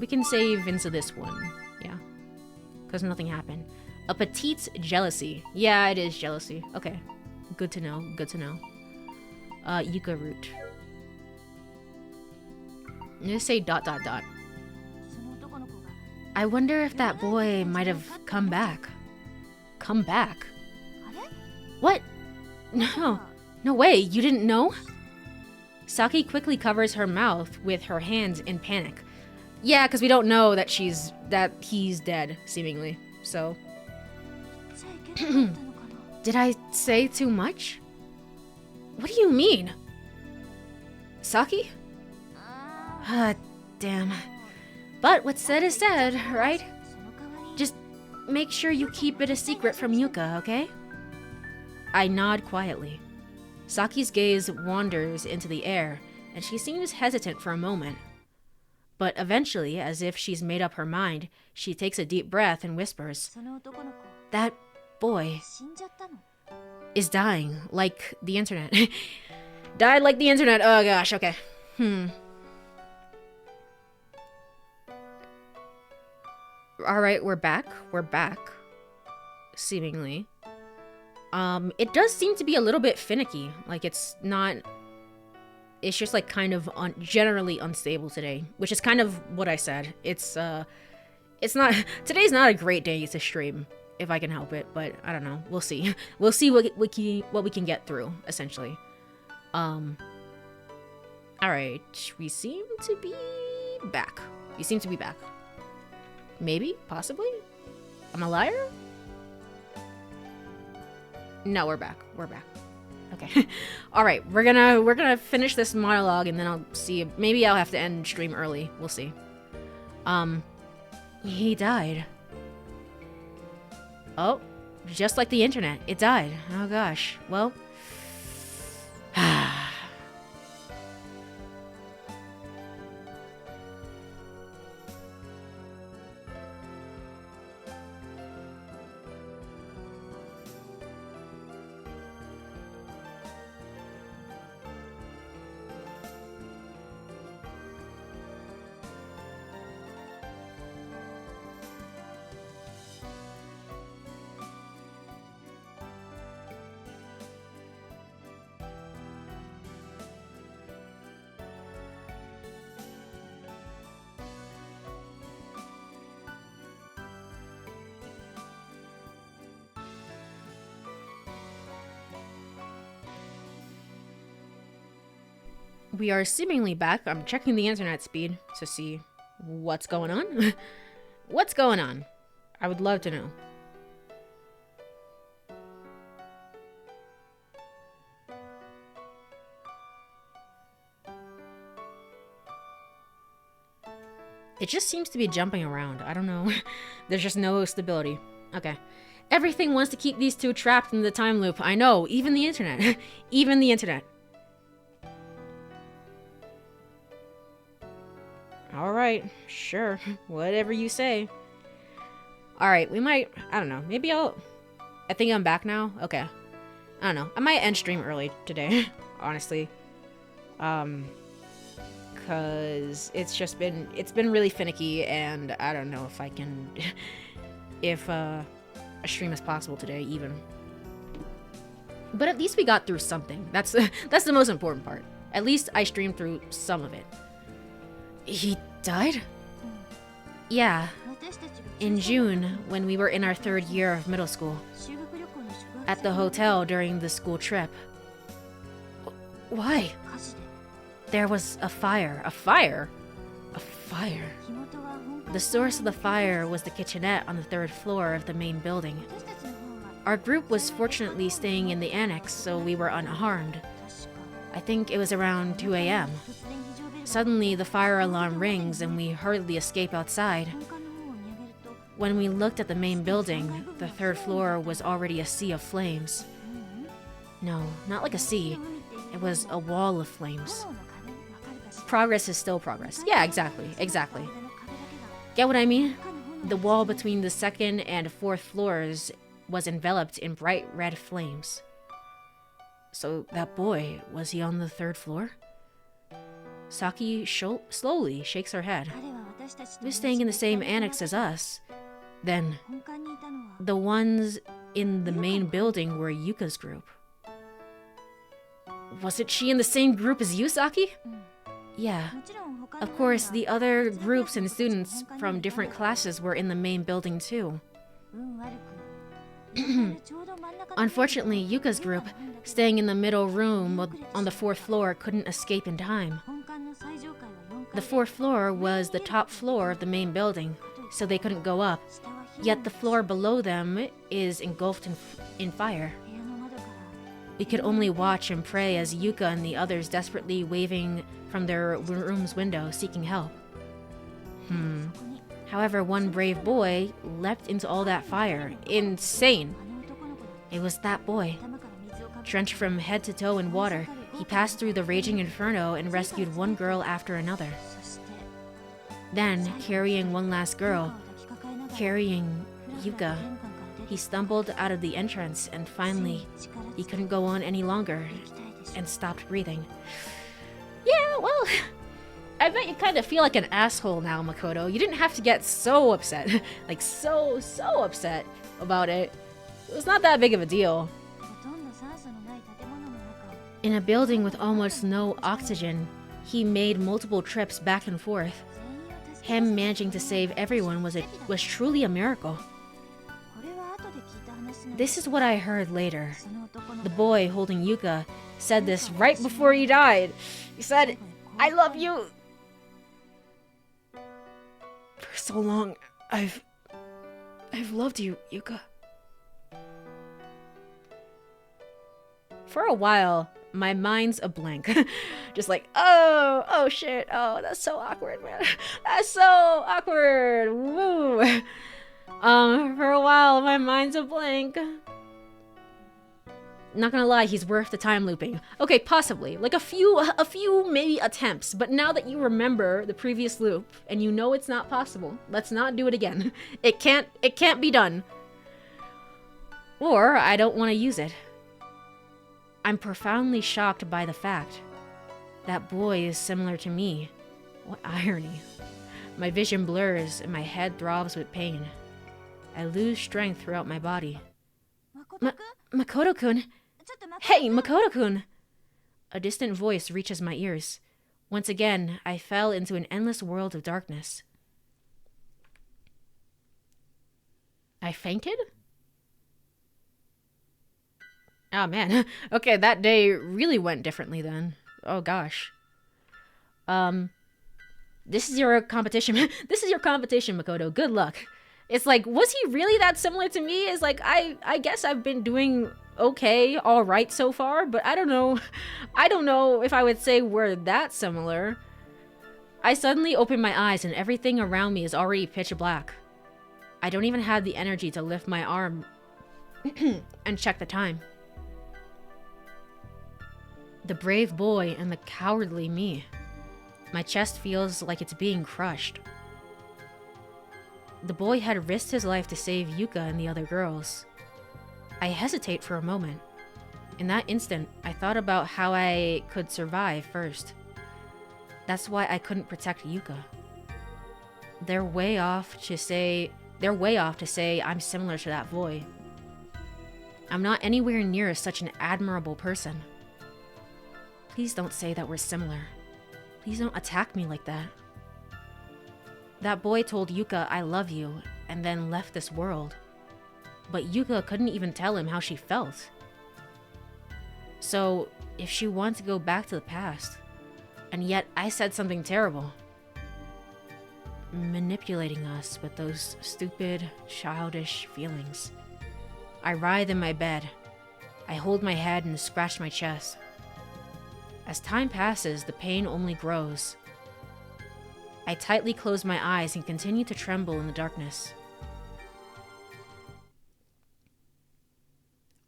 We can save into this one. Yeah. Because nothing happened. A petite jealousy. Yeah, it is jealousy. Okay. Good to know. Good to know. Yuka root. I'm gonna say ... I wonder if that boy might have come back. Come back? What? No. No way, you didn't know? Saki quickly covers her mouth with her hands in panic. Yeah, because we don't know that he's dead, seemingly. So. Did I say too much? What do you mean? Saki? Ah, damn. But what's said is said, right? Just make sure you keep it a secret from Yuka, okay? I nod quietly. Saki's gaze wanders into the air, and she seems hesitant for a moment. But eventually, as if she's made up her mind, she takes a deep breath and whispers, "That boy is dying, like the internet." Died like the internet. Oh gosh, okay. Alright, we're back. We're back. Seemingly. It does seem to be a little bit finicky. Like, it's just like kind of generally unstable today, which is kind of what I said. It's not, today's not a great day to stream, if I can help it, but I don't know. We'll see. We'll see what we can get through, essentially. Alright, we seem to be back. Maybe? Possibly? I'm a liar? No, we're back. We're back. Okay. Alright, we're gonna finish this monologue and then I'll see. Maybe I'll have to end stream early. We'll see. He died. Oh, just like the internet. It died. Oh gosh. Well. We are seemingly back. I'm checking the internet speed to see what's going on. What's going on? I would love to know. It just seems to be jumping around. I don't know. There's just no stability. Okay. Everything wants to keep these two trapped in the time loop. I know. Even the internet. Even the internet. Alright, sure. Whatever you say. Alright, we might... I don't know. Maybe I think I'm back now? Okay. I don't know. I might end stream early today. Honestly. Because it's just been... It's been really finicky, and I don't know if I can... if a stream is possible today, even. But at least we got through something. That's the most important part. At least I streamed through some of it. He died? Yeah. In June, when we were in our 3rd year of middle school. At the hotel during the school trip. Why? There was a fire. A fire? A fire? The source of the fire was the kitchenette on the 3rd floor of the main building. Our group was fortunately staying in the annex, so we were unharmed. I think it was around 2 a.m. Suddenly, the fire alarm rings and we hurriedly escape outside. When we looked at the main building, the 3rd floor was already a sea of flames. No, not like a sea. It was a wall of flames. Progress is still progress. Yeah, exactly. Get what I mean? The wall between the 2nd and 4th floors was enveloped in bright red flames. So that boy, was he on the 3rd floor? Saki slowly shakes her head. He was staying in the same annex as us. Then, the ones in the main building were Yuka's group. Wasn't she in the same group as you, Saki? Yeah. Of course, the other groups and students from different classes were in the main building too. Unfortunately, Yuka's group, staying in the middle room on the 4th floor, couldn't escape in time. The 4th floor was the top floor of the main building, so they couldn't go up, yet the floor below them is engulfed in fire. We could only watch and pray as Yuka and the others desperately waving from their room's window, seeking help. However, one brave boy leapt into all that fire. Insane! It was that boy. Drenched from head to toe in water, he passed through the raging inferno and rescued one girl after another. Then, carrying one last girl, carrying Yuka, he stumbled out of the entrance and finally, he couldn't go on any longer and stopped breathing. Yeah, well, I bet you kind of feel like an asshole now, Makoto. You didn't have to get so upset. Like, so upset about it. It was not that big of a deal. In a building with almost no oxygen, he made multiple trips back and forth. Him managing to save everyone was truly a miracle. This is what I heard later. The boy holding Yuka said this right before he died. He said, "I love you. For so long, I've loved you, Yuka." For a while, my mind's a blank. Just like, oh shit, oh, that's so awkward, man. That's so awkward, woo. For a while, my mind's a blank. Not gonna lie, he's worth the time looping. Okay, possibly, like a few maybe attempts, but now that you remember the previous loop, and you know it's not possible, let's not do it again. It can't be done. Or, I don't want to use it. I'm profoundly shocked by the fact that boy is similar to me. What irony. My vision blurs and my head throbs with pain. I lose strength throughout my body. Makoto-kun! Hey, Makoto-kun! A distant voice reaches my ears. Once again, I fell into an endless world of darkness. I fainted? Oh man, okay, that day really went differently then. Oh gosh. This is your competition. This is your competition, Makoto. Good luck. It's like, was he really that similar to me? It's like, I guess I've been doing okay, all right so far, but I don't know. I don't know if I would say we're that similar. I suddenly open my eyes and everything around me is already pitch black. I don't even have the energy to lift my arm and check the time. The brave boy and the cowardly me. My chest feels like it's being crushed. The boy had risked his life to save Yuka and the other girls. I hesitate for a moment. In that instant, I thought about how I could survive first. That's why I couldn't protect Yuka. They're way off to say I'm similar to that boy. I'm not anywhere near such an admirable person. Please don't say that we're similar. Please don't attack me like that. That boy told Yuka, "I love you," and then left this world. But Yuka couldn't even tell him how she felt. So, if she wanted to go back to the past, and yet I said something terrible, manipulating us with those stupid, childish feelings. I writhe in my bed. I hold my head and scratch my chest. As time passes, the pain only grows. I tightly close my eyes and continue to tremble in the darkness.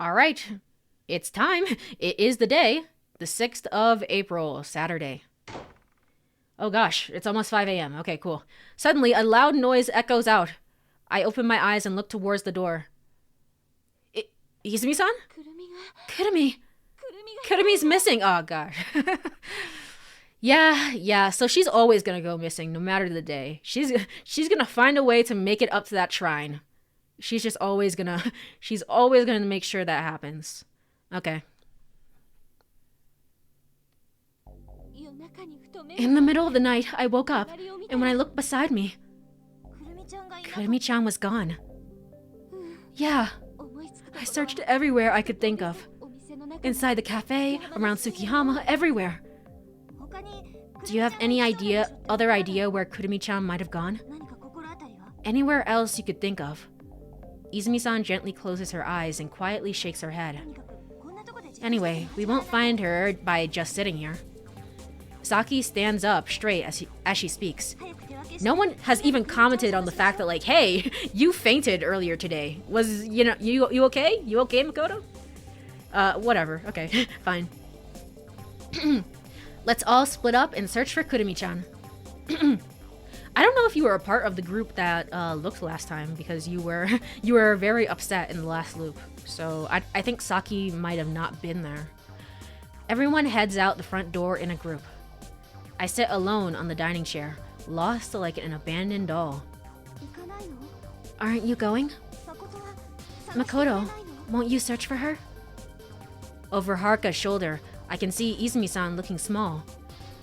Alright, it's time. It is the day, the 6th of April, Saturday. Oh gosh, it's almost 5 a.m. Okay, cool. Suddenly, a loud noise echoes out. I open my eyes and look towards the door. Izumi-san? Kurumi. Kurumi's missing. Oh gosh. Yeah, so she's always gonna go missing no matter the day. She's gonna find a way to make it up to that shrine. She's always gonna make sure that happens. Okay. In the middle of the night, I woke up, and when I looked beside me, Kurumi-chan was gone. Yeah, I searched everywhere I could think of. Inside the cafe, around Tsukihama, everywhere. Do you have any other idea where Kurumi-chan might have gone? Anywhere else you could think of. Izumi-san gently closes her eyes and quietly shakes her head. Anyway, we won't find her by just sitting here. Saki stands up straight as she speaks. No one has even commented on the fact that, like, hey, you fainted earlier today. Was, you okay? You okay, Makoto? Whatever. Okay, fine. Let's all split up and search for Kurumi-chan. I don't know if you were a part of the group that looked last time, because you were very upset in the last loop. So I think Saki might have not been there. Everyone heads out the front door in a group. I sit alone on the dining chair, lost like an abandoned doll. Aren't you going? Makoto, won't you search for her? Over Haruka's shoulder, I can see Izumi-san looking small.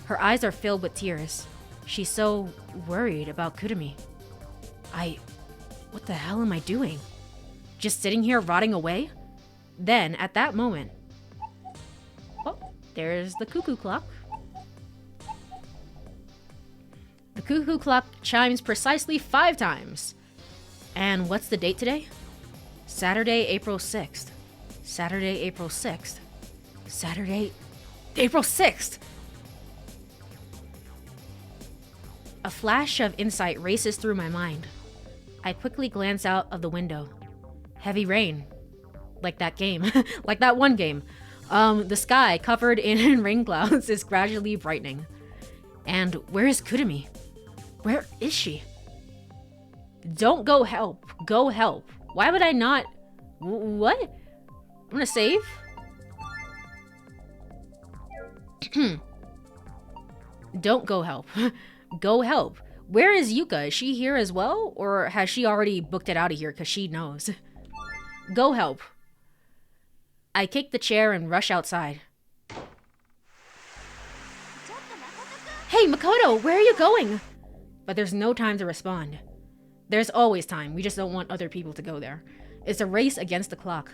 Her eyes are filled with tears. She's so worried about Kurumi. What the hell am I doing? Just sitting here rotting away? Then, at that moment... Oh, there's the cuckoo clock. The cuckoo clock chimes precisely 5 times. And what's the date today? Saturday, April 6th. Saturday, April 6th. Saturday, April 6th! A flash of insight races through my mind. I quickly glance out of the window. Heavy rain. Like that game. Like that one game. The sky, covered in rain clouds, is gradually brightening. And where is Kurumi? Where is she? Don't go help. Go help. Why would I not... What? I'm gonna save? Don't go help. Go help. Where is Yuka? Is she here as well? Or has she already booked it out of here because she knows? Go help. I kick the chair and rush outside. Hey, Makoto, where are you going? But there's no time to respond. There's always time. We just don't want other people to go there. It's a race against the clock.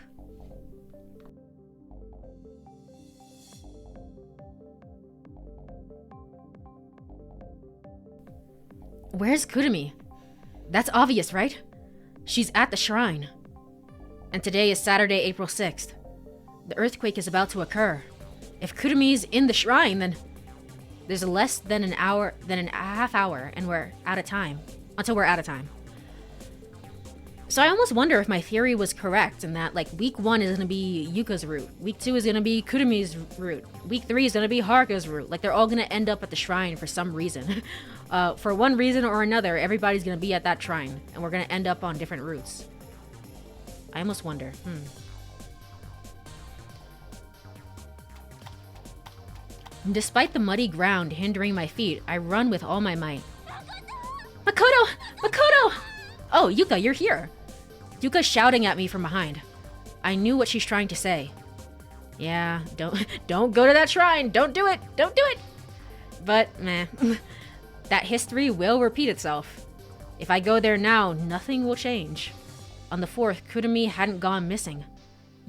Where's Kurumi? That's obvious, right? She's at the shrine. And today is Saturday, April 6th. The earthquake is about to occur. If Kurumi's in the shrine, then there's less than a half hour, and we're out of time. Until we're out of time. So I almost wonder if my theory was correct, in that, like, week 1 is gonna be Yuka's route. Week 2 is gonna be Kurumi's route. Week 3 is gonna be Haruka's route. Like, they're all gonna end up at the shrine for some reason. For one reason or another, everybody's gonna be at that shrine, and we're gonna end up on different routes. I almost wonder. Despite the muddy ground hindering my feet, I run with all my might. Makoto! Makoto! Oh, Yuka, you're here. Yuka's shouting at me from behind. I knew what she's trying to say. Yeah, don't go to that shrine. Don't do it. Don't do it. But, meh. That history will repeat itself. If I go there now, nothing will change. On the 4th, Kurumi hadn't gone missing.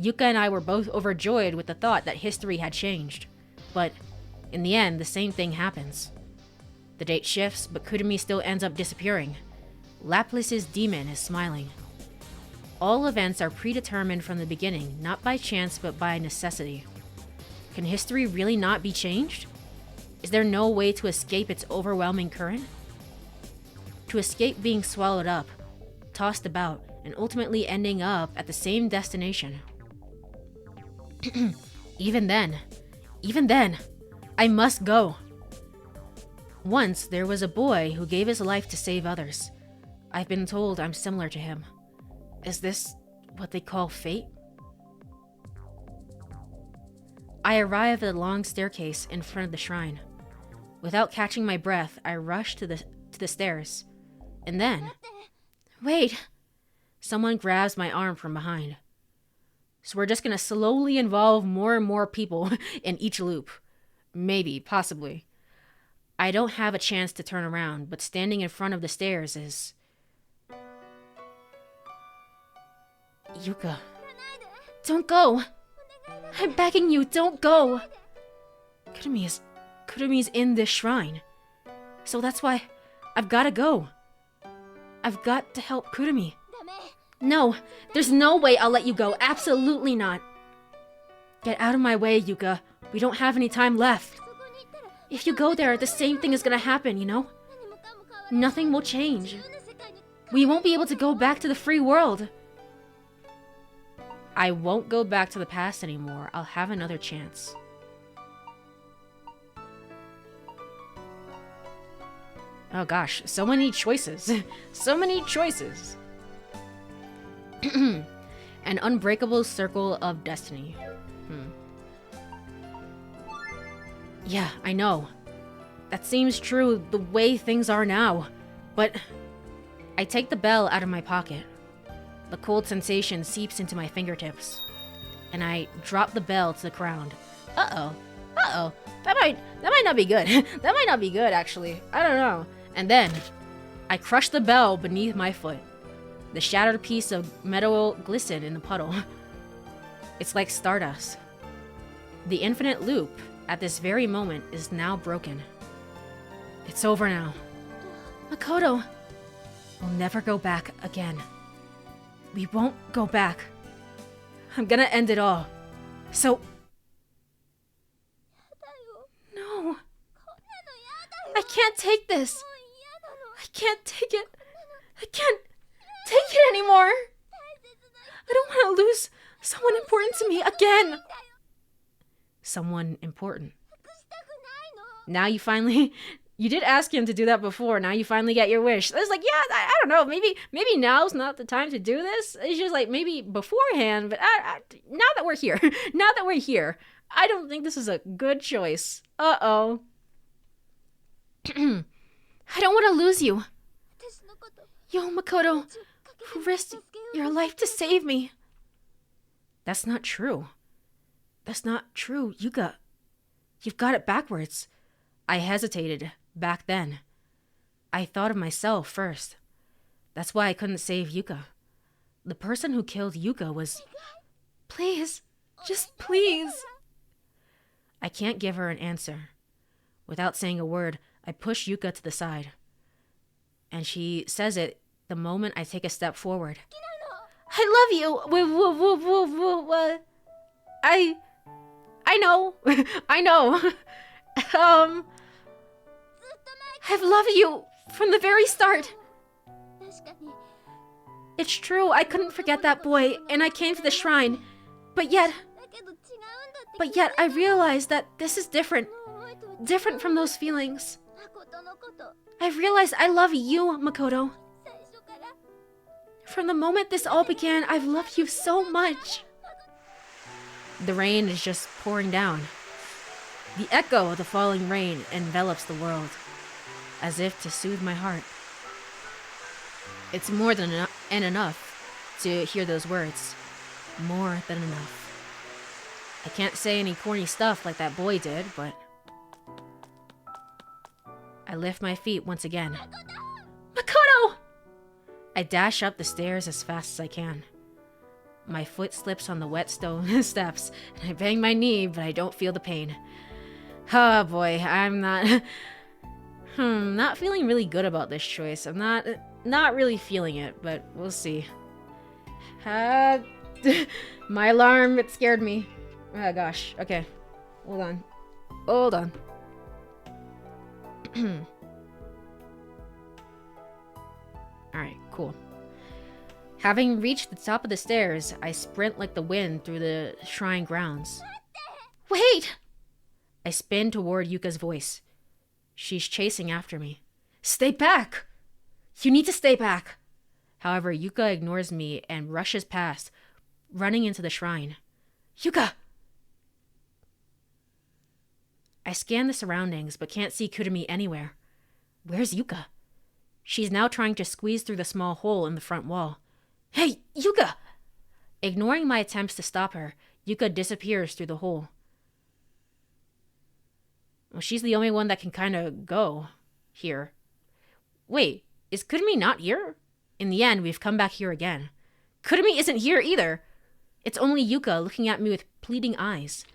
Yuka and I were both overjoyed with the thought that history had changed. But, in the end, the same thing happens. The date shifts, but Kurumi still ends up disappearing. Laplace's demon is smiling. All events are predetermined from the beginning, not by chance but by necessity. Can history really not be changed? Is there no way to escape its overwhelming current? To escape being swallowed up, tossed about, and ultimately ending up at the same destination. Even then, I must go. Once, there was a boy who gave his life to save others. I've been told I'm similar to him. Is this what they call fate? I arrive at a long staircase in front of the shrine. Without catching my breath, I rush to the stairs. And then... Wait! Someone grabs my arm from behind. So we're just gonna slowly involve more and more people in each loop. Maybe, possibly. I don't have a chance to turn around, but standing in front of the stairs is... Yuka. Don't go. I'm begging you, don't go. Kurumi's in this shrine. So that's why I've gotta go. I've got to help Kurumi. No, there's no way I'll let you go. Absolutely not. Get out of my way, Yuka. We don't have any time left. If you go there, the same thing is gonna happen, you know? Nothing will change. We won't be able to go back to the free world. I won't go back to the past anymore. I'll have another chance. Oh gosh, so many choices. So many choices. An unbreakable circle of destiny. Yeah, I know. That seems true the way things are now. But I take the bell out of my pocket. The cold sensation seeps into my fingertips. And I drop the bell to the ground. Uh-oh. Uh-oh. That might not be good. That might not be good, actually. I don't know. And then, I crush the bell beneath my foot. The shattered piece of metal glistened in the puddle. It's like stardust. The infinite loop, at this very moment, is now broken. It's over now. Makoto, we'll never go back again. We won't go back. I'm gonna end it all. So... No. I can't take this. I can't take it. I can't take it anymore. I don't want to lose someone important to me again. Someone important. Now you finally... You did ask him to do that before. Now you finally get your wish. It's like, yeah, I don't know. Maybe now's not the time to do this. It's just like maybe beforehand. But now that we're here, I don't think this is a good choice. Uh-oh. I don't want to lose you. Yo, Makoto, who risked your life to save me. That's not true. That's not true, Yuka. You've got it backwards. I hesitated back then. I thought of myself first. That's why I couldn't save Yuka. The person who killed Yuka was... Please, just please. I can't give her an answer. Without saying a word, I push Yuka to the side. And she says it the moment I take a step forward. I love you. I know. I know. I've loved you from the very start. It's true, I couldn't forget that boy, and I came to the shrine. But yet I realized that this is different. Different from those feelings. I realized I love you, Makoto. From the moment this all began, I've loved you so much. The rain is just pouring down. The echo of the falling rain envelops the world, as if to soothe my heart. It's more than enough to hear those words. More than enough. I can't say any corny stuff like that boy did, but... I lift my feet once again. Makoto! I dash up the stairs as fast as I can. My foot slips on the wet stone steps, and I bang my knee, but I don't feel the pain. Oh boy, I'm not... not feeling really good about this choice. I'm not really feeling it, but we'll see. My alarm, it scared me. Oh gosh, okay. Hold on. Alright, cool. Having reached the top of the stairs, I sprint like the wind through the shrine grounds. Wait! I spin toward Yuka's voice. She's chasing after me. Stay back! You need to stay back! However, Yuka ignores me and rushes past, running into the shrine. Yuka! I scan the surroundings, but can't see Kurumi anywhere. Where's Yuka? She's now trying to squeeze through the small hole in the front wall. Hey, Yuka! Ignoring my attempts to stop her, Yuka disappears through the hole. Well, she's the only one that can kind of go here. Wait, is Kurumi not here? In the end, we've come back here again. Kurumi isn't here either. It's only Yuka looking at me with pleading eyes.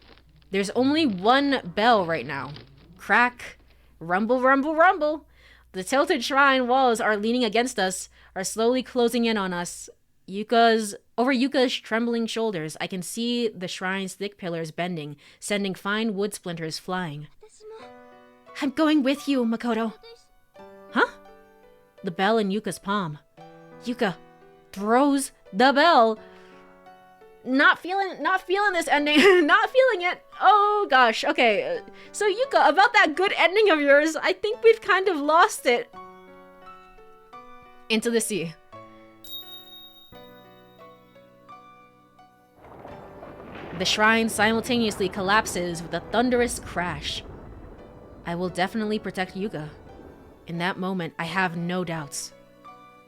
There's only one bell right now. Crack. Rumble, rumble, rumble. The tilted shrine walls are leaning against us, are slowly closing in on us. Over Yuka's trembling shoulders, I can see the shrine's thick pillars bending, sending fine wood splinters flying. I'm going with you, Makoto. Huh? The bell in Yuka's palm. Yuka throws the bell. Not feeling this ending. Not feeling it. Oh gosh. Okay. So Yuka, about that good ending of yours, I think we've kind of lost it. Into the sea. The shrine simultaneously collapses with a thunderous crash. I will definitely protect Yuka. In that moment, I have no doubts.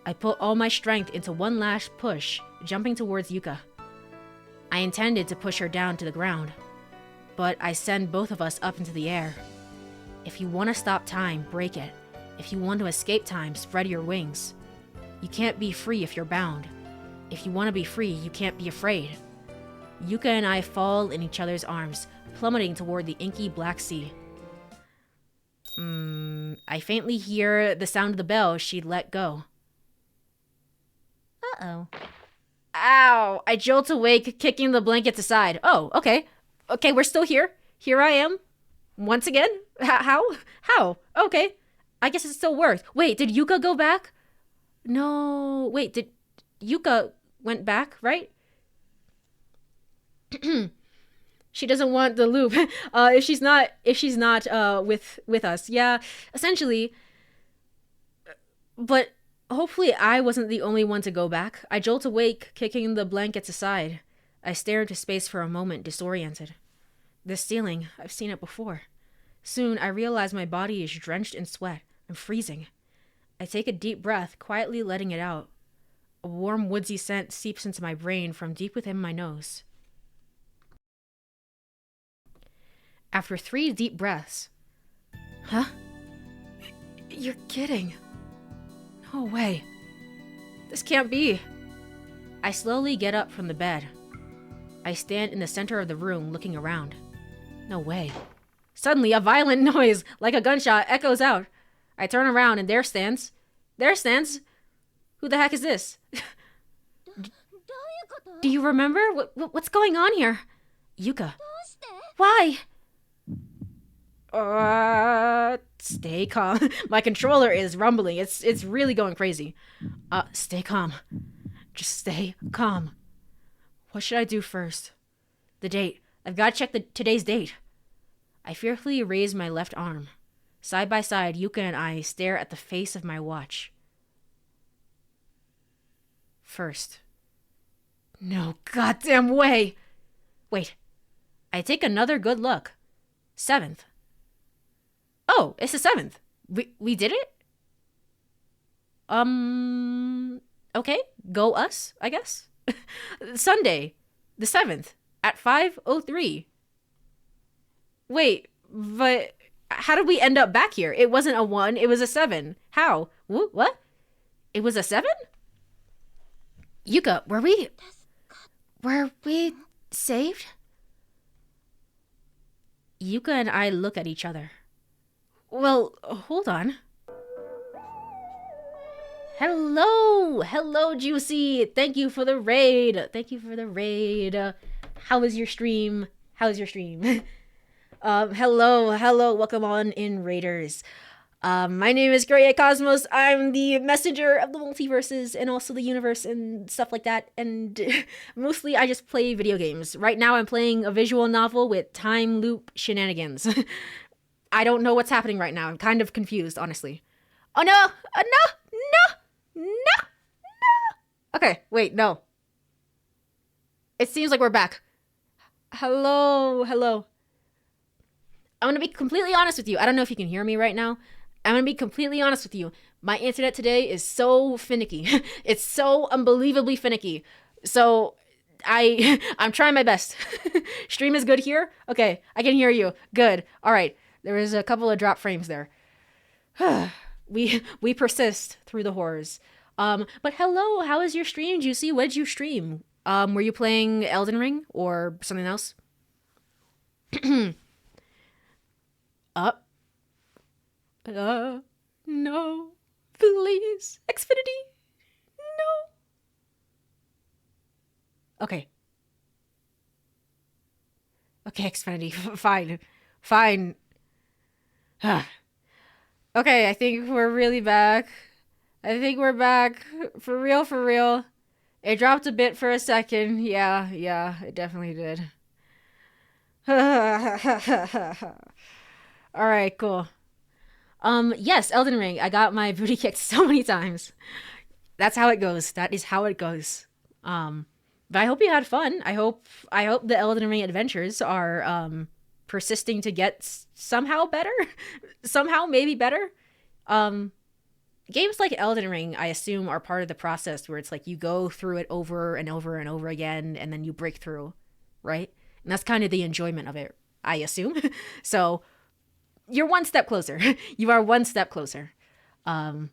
I put all my strength into one last push, jumping towards Yuka. I intended to push her down to the ground, but I send both of us up into the air. If you want to stop time, break it. If you want to escape time, spread your wings. You can't be free if you're bound. If you want to be free, you can't be afraid. Yuka and I fall in each other's arms, plummeting toward the inky black sea. I faintly hear the sound of the bell she'd let go. Uh-oh. Ow! I jolt awake, kicking the blankets aside. Oh, okay. Okay, we're still here. Here I am. Once again? How? Okay. I guess it still worked. Wait, did Yuka go back? No. Wait, did Yuka went back, right? She doesn't want the loop. If she's not with us. Yeah, essentially. But hopefully I wasn't the only one to go back. I jolt awake, kicking the blankets aside. I stare into space for a moment, disoriented. This ceiling, I've seen it before. Soon I realize my body is drenched in sweat. I'm freezing. I take a deep breath, quietly letting it out. A warm, woodsy scent seeps into my brain from deep within my nose. After 3 deep breaths. Huh? You're kidding. No way. This can't be. I slowly get up from the bed. I stand in the center of the room looking around. No way. Suddenly, a violent noise, like a gunshot, echoes out. I turn around and there stands. Who the heck is this? Do you remember? What's going on here? Yuka. Why? Stay calm. My controller is rumbling. It's really going crazy. Stay calm. Just stay calm. What should I do first? The date. I've got to check today's date. I fearfully raise my left arm. Side by side, Yuka and I stare at the face of my watch. First. No goddamn way! Wait. I take another good look. 7th. Oh, it's the 7th. We did it? Okay. Go us, I guess. Sunday, the 7th, at 5:03. Wait, but how did we end up back here? It wasn't a 1, it was a 7. How? What? It was a 7? Yuka, were we saved? Yuka and I look at each other. Well, hold on. Hello, Juicy. Thank you for the raid. How was your stream? Hello. Welcome on in, Raiders. My name is Courie Cosmos. I'm the messenger of the multiverses and also the universe and stuff like that. And mostly I just play video games. Right now I'm playing a visual novel with time loop shenanigans. I don't know what's happening right now. I'm kind of confused, honestly. Oh no! No! Okay, wait, no. It seems like we're back. Hello. I'm gonna be completely honest with you. I don't know if you can hear me right now. I'm gonna be completely honest with you. My internet today is so finicky. It's so unbelievably finicky. So I'm trying my best. Stream is good here? Okay, I can hear you. Good. All right. There was a couple of drop frames there. We persist through the horrors. But hello, how is your stream, Juicy? What did you stream? Were you playing Elden Ring or something else? Up. No. Please. Xfinity. No. Okay. Okay, Xfinity. Fine. Fine. Okay, I think we're really back. I think we're back. For real, for real. It dropped a bit for a second. Yeah, it definitely did. Alright, cool. Yes, Elden Ring. I got my booty kicked so many times. That's how it goes. That is how it goes. But I hope you had fun. I hope the Elden Ring adventures are persisting to get somehow better. Somehow maybe better. Games like Elden Ring, I assume, are part of the process where it's like you go through it over and over and over again and then you break through, right? And that's kind of the enjoyment of it, I assume. So you're one step closer. You are one step closer. All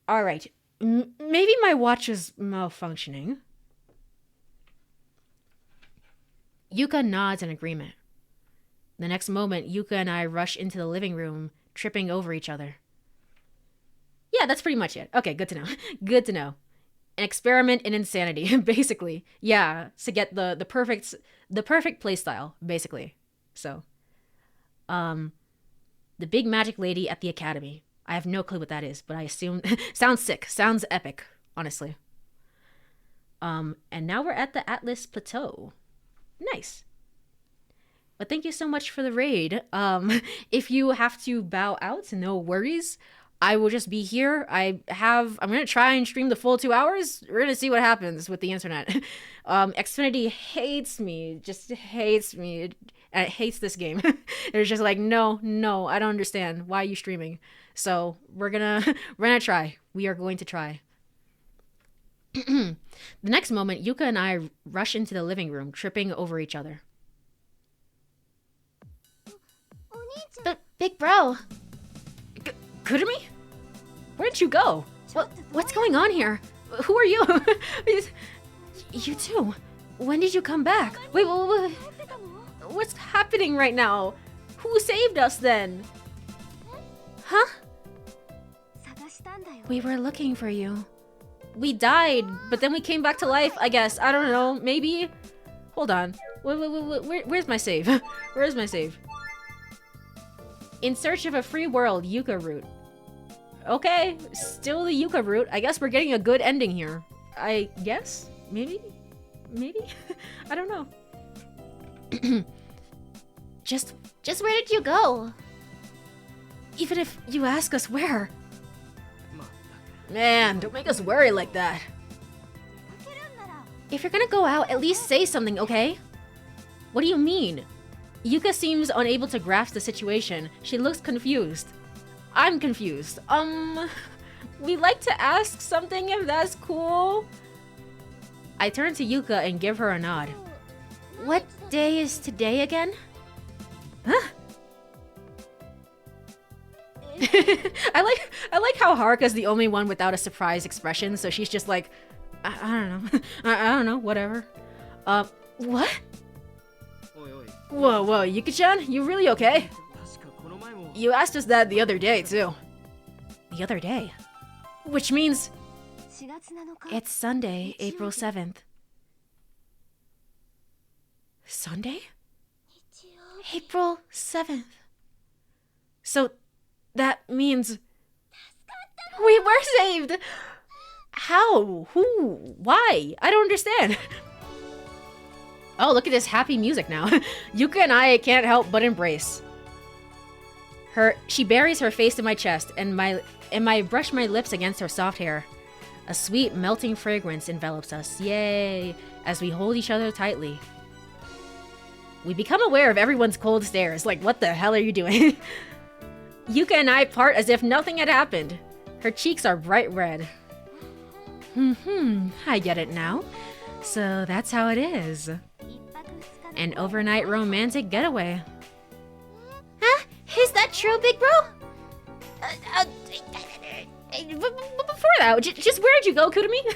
right. Maybe my watch is malfunctioning. Yuka nods in agreement. The next moment, Yuka and I rush into the living room, tripping over each other. Yeah, that's pretty much it. Okay, good to know. Good to know. An experiment in insanity, basically. Yeah, to get the perfect playstyle, basically. So, the big magic lady at the academy. I have no clue what that is, but I assume sounds sick. Sounds epic, honestly. And now we're at the Atlas Plateau. Nice. But thank you so much for the raid. If you have to bow out, no worries. I will just be here. I'm gonna try and stream the full 2 hours. We're gonna see what happens with the internet. Xfinity hates me, just hates me. And it hates this game. It's just like, no, I don't understand. Why are you streaming? So we're gonna try. We are going to try. The next moment, Yuka and I rush into the living room, tripping over each other. Big bro. Kurumi? Where'd you go? What's going on here? Who are you? You too. When did you come back? Wait, what's happening right now? Who saved us then? Huh? We were looking for you. We died, but then we came back to life, I guess. I don't know, maybe? Hold on. Where's my save? Where's my save? In search of a free world, Yuka route. Okay, still the Yuka route. I guess we're getting a good ending here. I guess? Maybe? I don't know. Just where did you go? Even if you ask us where. Man, don't make us worry like that. If you're gonna go out, at least say something, okay? What do you mean? Yuka seems unable to grasp the situation. She looks confused. I'm confused. We'd like to ask something if that's cool. I turn to Yuka and give her a nod. What day is today again? Huh? I like how Haruka's the only one without a surprised expression, so she's just like, I don't know. I don't know, whatever. What? Whoa, Yuka-chan, you really okay? You asked us that the other day, too. The other day? Which means... It's Sunday, April 7th. Sunday? April 7th. So, that means... We were saved! How? Who? Why? I don't understand. Oh, look at this happy music now. Yuka and I can't help but embrace. She buries her face in my chest, and I brush my lips against her soft hair. A sweet, melting fragrance envelops us. Yay! As we hold each other tightly. We become aware of everyone's cold stares. Like, what the hell are you doing? Yuka and I part as if nothing had happened. Her cheeks are bright red. I get it now. So that's how it is. An overnight romantic getaway. Huh? Is that true, big bro? Before that, just where'd you go, Kurumi?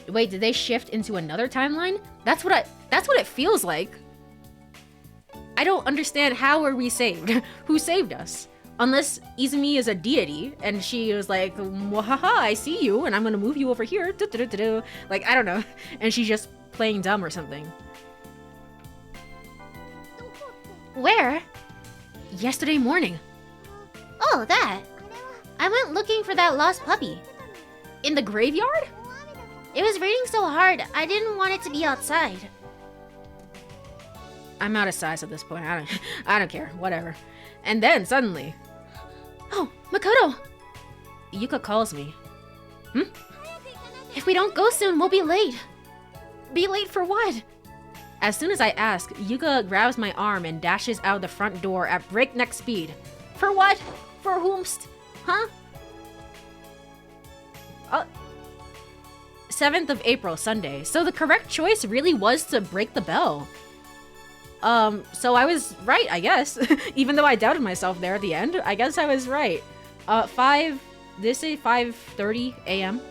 Wait, did they shift into another timeline? That's what it feels like. I don't understand, how are we saved? Who saved us? Unless Izumi is a deity and she was like, "Wahaha, I see you and I'm gonna move you over here." Like, I don't know. And she's just playing dumb or something. Where? Yesterday morning. Oh, that. I went looking for that lost puppy. In the graveyard? It was raining so hard, I didn't want it to be outside. I'm out of size at this point. I don't care. Whatever. And then suddenly, oh, Makoto! Yuka calls me. If we don't go soon, we'll be late. Be late for what? As soon as I ask, Yuka grabs my arm and dashes out the front door at breakneck speed. For what? For whomst? Huh? 7th of April, Sunday. So the correct choice really was to break the bell. So I was right, I guess. Even though I doubted myself there at the end, I guess I was right. 5:30 a.m.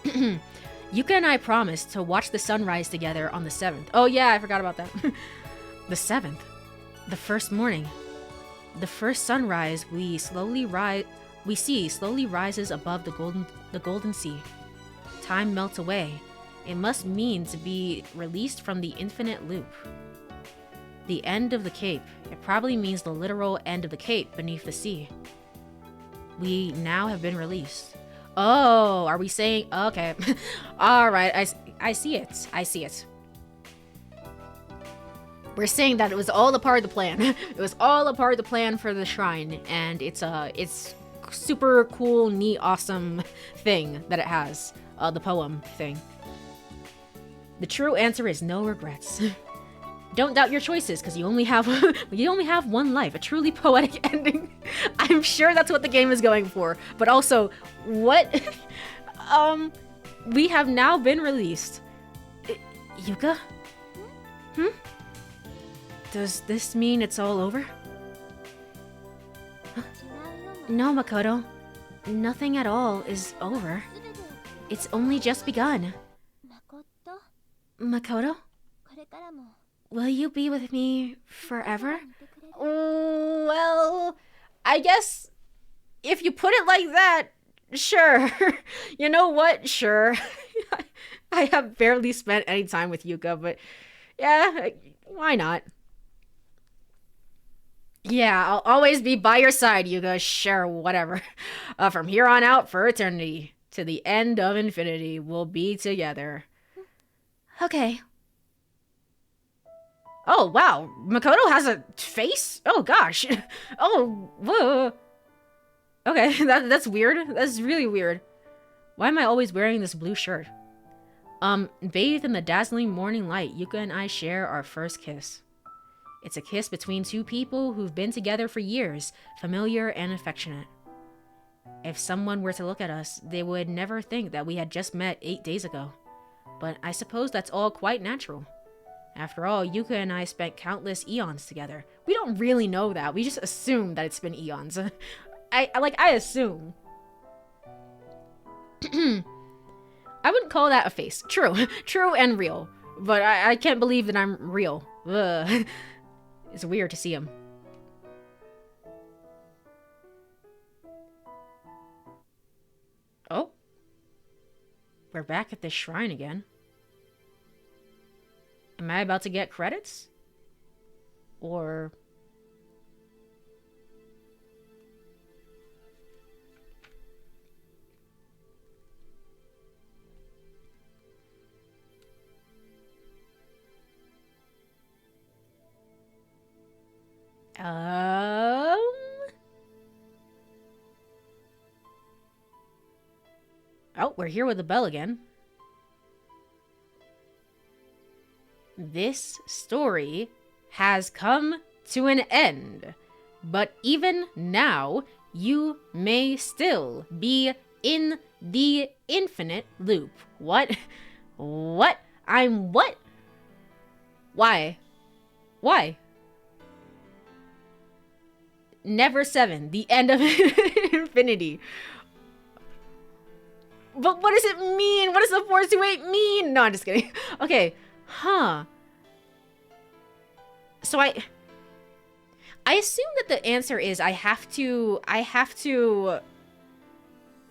Yuka and I promised to watch the sunrise together on the 7th. Oh yeah, I forgot about that. The 7th. The first morning. The first sunrise we see slowly rises above the golden sea. Time melts away. It must mean to be released from the infinite loop. The end of the cape. It probably means the literal end of the cape beneath the sea. We now have been released. Oh, are we saying... Okay. Alright, I see it. I see it. We're saying that it was all a part of the plan. It was all a part of the plan for the shrine. And it's super cool, neat, awesome thing that it has. The poem thing. The true answer is no regrets. Don't doubt your choices, because you only have one life. A truly poetic ending. I'm sure that's what the game is going for. But also, what? We have now been released. Yuka? Does this mean it's all over? No, Makoto. Nothing at all is over. It's only just begun. Makoto? Will you be with me forever? Well, I guess if you put it like that, sure. You know what? Sure. I have barely spent any time with Yuka, but yeah, why not? Yeah, I'll always be by your side, Yuka. Sure, whatever. From here on out, for eternity, to the end of infinity, we'll be together. Okay. Oh, wow. Makoto has a face? Oh, gosh. Oh, whoa. Okay, that's weird. That's really weird. Why am I always wearing this blue shirt? Bathed in the dazzling morning light, Yuka and I share our first kiss. It's a kiss between two people who've been together for years, familiar and affectionate. If someone were to look at us, they would never think that we had just met 8 days ago. But I suppose that's all quite natural. After all, Yuka and I spent countless eons together. We don't really know that. We just assume that it's been eons. I assume. I wouldn't call that a face. True. True and real. But I can't believe that I'm real. Ugh. It's weird to see him. Oh. We're back at this shrine again. Am I about to get credits? Or... Oh, we're here with the bell again. This story has come to an end. But even now, you may still be in the infinite loop. What? What? I'm what? Why? Why? Never 7, the end of infinity. But what does it mean? What does the 428 mean? No, I'm just kidding. Okay. Huh. So I assume that the answer is I have to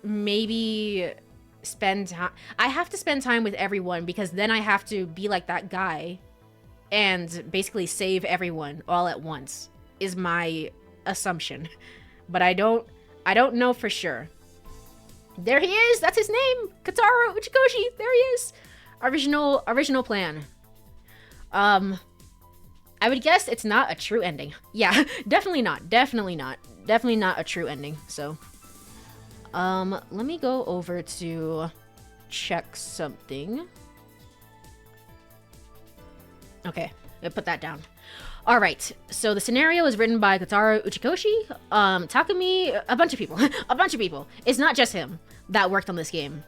maybe spend time. I have to spend time with everyone because then I have to be like that guy and basically save everyone all at once is my assumption. But I don't know for sure. There he is. That's his name. Kotaro Uchikoshi. There he is. Original plan. I would guess it's not a true ending. Yeah, definitely not. Definitely not a true ending. So, let me go over to check something. Okay, I put that down. All right, so the scenario is written by Kotaro Uchikoshi, Takumi, a bunch of people. A bunch of people. It's not just him that worked on this game.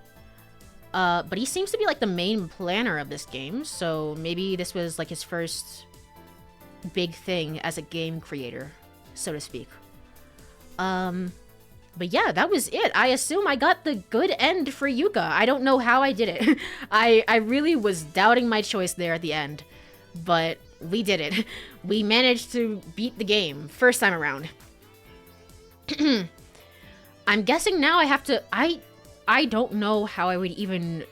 But he seems to be like the main planner of this game, so maybe this was like his first big thing as a game creator, so to speak. But yeah, that was it. I assume I got the good end for Yuka. I don't know how I did it. I really was doubting my choice there at the end, but we did it. We managed to beat the game first time around. I'm guessing now I have to... I don't know how I would even...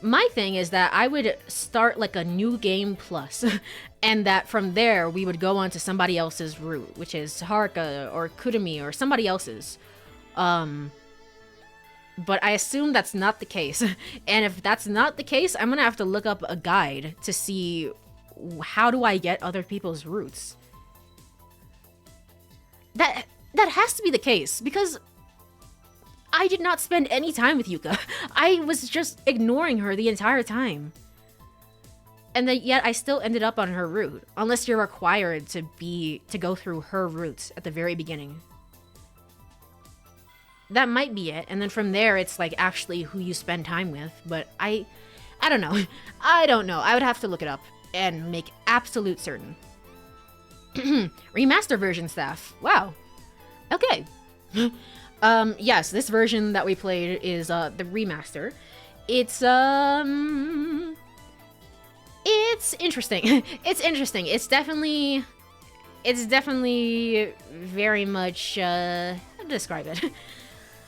My thing is that I would start like a new game plus, and that from there we would go on to somebody else's route, which is Haruka or Kurumi or somebody else's. But I assume that's not the case. And if that's not the case, I'm gonna have to look up a guide to see how do I get other people's routes. That has to be the case, because I did not spend any time with Yuka. I was just ignoring her the entire time. And then yet I still ended up on her route, unless you're required to go through her routes at the very beginning. That might be it, and then from there it's like actually who you spend time with, but I don't know. I don't know. I would have to look it up and make absolute certain. Remaster version staff. Wow. Okay. Yes, this version that we played is the remaster. It's interesting. It's interesting. It's definitely very much how to describe it.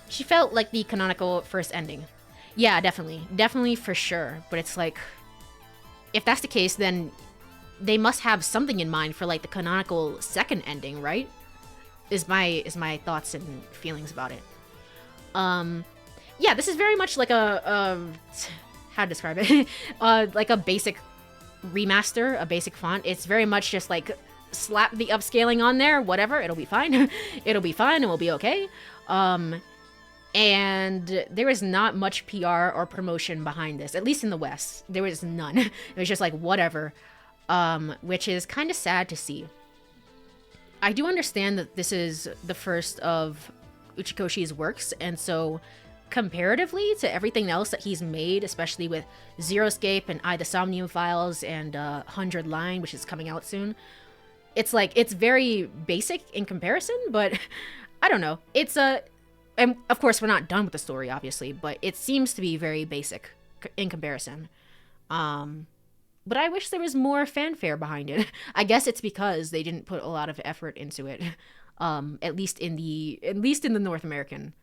She felt like the canonical first ending. Yeah, definitely for sure. But it's like, if that's the case, then they must have something in mind for like the canonical second ending, right? Is my thoughts and feelings about it. Yeah, this is very much like a how to describe it? Like a basic remaster, a basic font. It's very much just like slap the upscaling on there, whatever, it'll be fine. It'll be fine and we'll be okay. And there is not much PR or promotion behind this, at least in the West. There was none. It was just like whatever, which is kind of sad to see. I do understand that this is the first of Uchikoshi's works, and so comparatively to everything else that he's made, especially with Zeroscape and I, the Somnium Files and 100 Line, which is coming out soon, it's like, it's very basic in comparison, but I don't know. It's and of course we're not done with the story, obviously, but it seems to be very basic in comparison. But I wish there was more fanfare behind it. I guess it's because they didn't put a lot of effort into it, at least in the North American.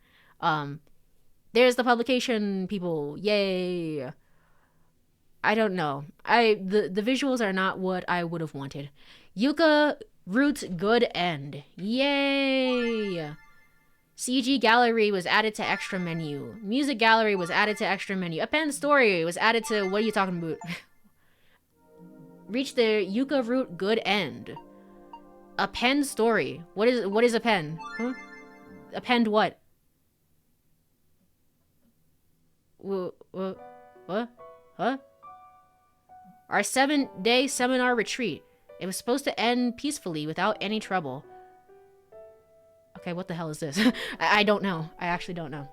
There's the publication people, yay! I don't know. The visuals are not what I would have wanted. Yuka Good End, yay! CG gallery was added to extra menu. Music gallery was added to extra menu. Append story was added to. What are you talking about? Reach the Yuka Good End. Append story. What is append? Huh? Append what? What? Huh? Our 7-day seminar retreat. It was supposed to end peacefully without any trouble. Okay, what the hell is this? I don't know. I actually don't know.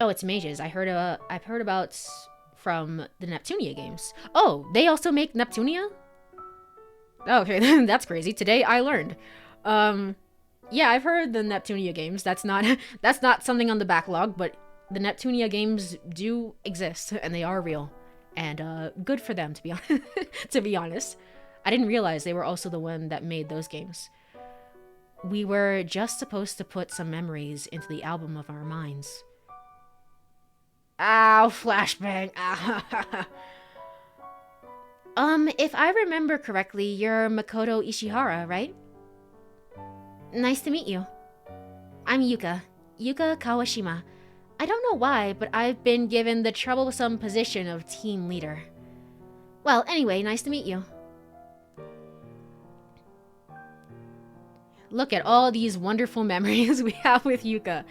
Oh, it's mages. I've heard about from the Neptunia games. Oh, they also make Neptunia? Oh, okay, that's crazy. Today I learned. Yeah, I've heard the Neptunia games. That's not that's not something on the backlog, but the Neptunia games do exist and they are real. And good for them to be to be honest. I didn't realize they were also the one that made those games. We were just supposed to put some memories into the album of our minds. Ow, flashbang. If I remember correctly, you're Makoto Ishihara, right? Nice to meet you. I'm Yuka. Yuka Kawashima. I don't know why, but I've been given the troublesome position of team leader. Well, anyway, nice to meet you. Look at all these wonderful memories we have with Yuka.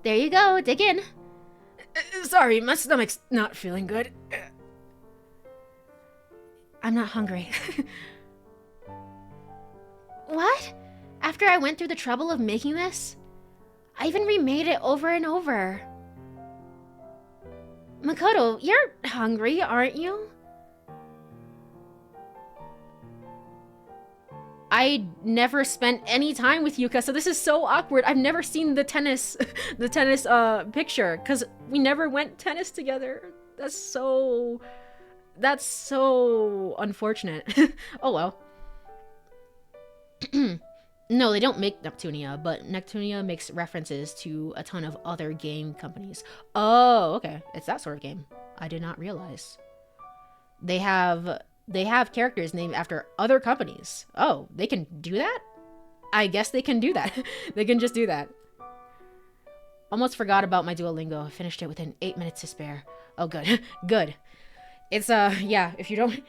There you go, dig in. Sorry, my stomach's not feeling good. I'm not hungry. What? After I went through the trouble of making this? I even remade it over and over. Makoto, you're hungry, aren't you? I never spent any time with Yuka, so this is so awkward. I've never seen the tennis picture, because we never went tennis together. That's so unfortunate. Oh well. No, they don't make Neptunia, but Neptunia makes references to a ton of other game companies. Oh, okay. It's that sort of game. I did not realize. They have characters named after other companies. Oh, they can do that? I guess they can do that. They can just do that. Almost forgot about my Duolingo. I finished it within 8 minutes to spare. Oh, good. Good. It's, yeah, if you don't...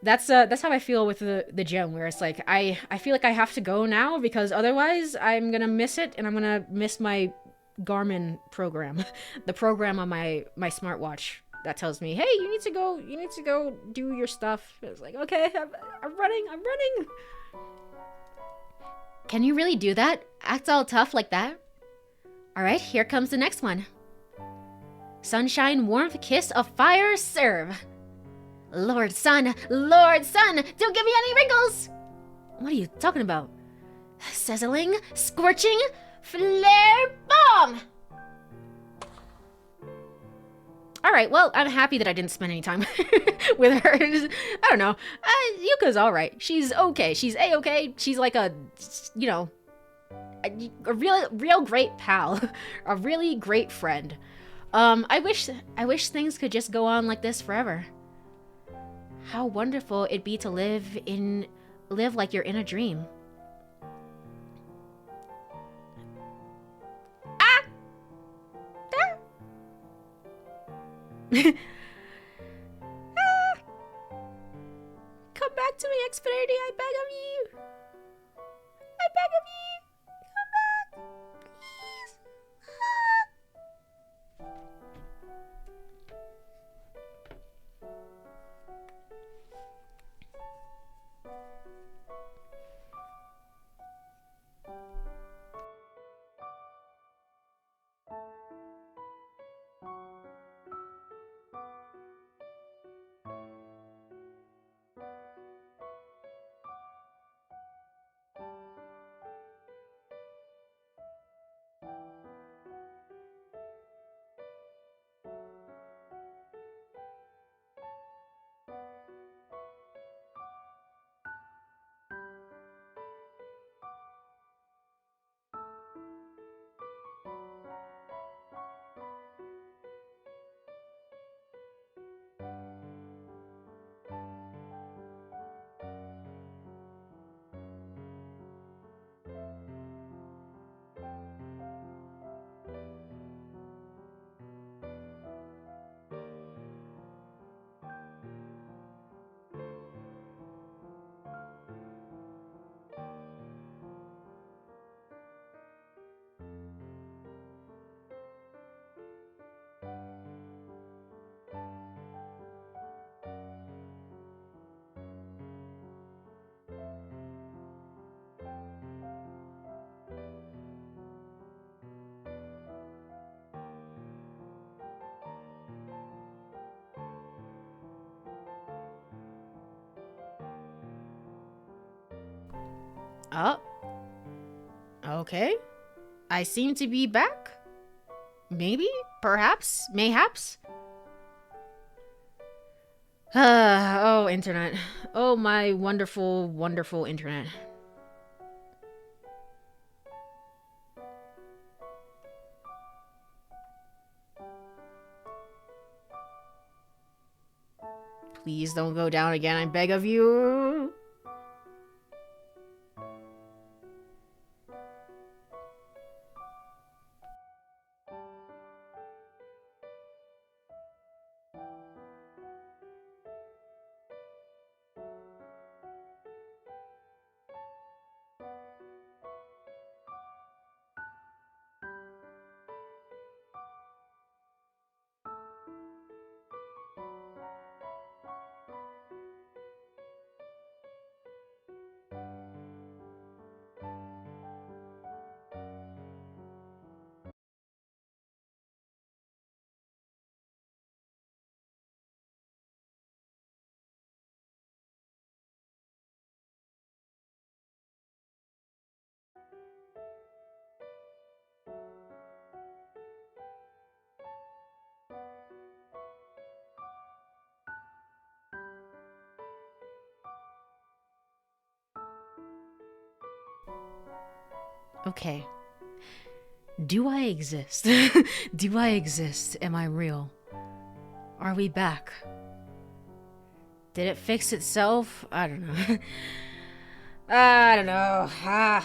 That's how I feel with the gym, where it's like, I feel like I have to go now, because otherwise I'm gonna miss it, and I'm gonna miss my Garmin program. The program on my smartwatch that tells me, hey, you need to go do your stuff. It's like, okay, I'm running. Can you really do that? Act all tough like that? Alright, here comes the next one. Sunshine, warmth, kiss of fire, serve. Lord Sun, don't give me any wrinkles! What are you talking about? Sizzling, scorching, flare bomb! Alright, well, I'm happy that I didn't spend any time with her. I don't know. Yuka's alright. She's okay. She's A-okay. She's like a, you know, a real great pal. A really great friend. I wish things could just go on like this forever. How wonderful it'd be to live like you're in a dream. Ah! Ah! Come back to me, Xfinity, I beg of you. I beg of you. Come back, please. Oh. Okay. I seem to be back. Maybe? Perhaps? Mayhaps? Oh, internet. Oh, my wonderful, wonderful internet. Please don't go down again, I beg of you. Okay. Do I exist? Do I exist? Am I real? Are we back? Did it fix itself? I don't know. I don't know. How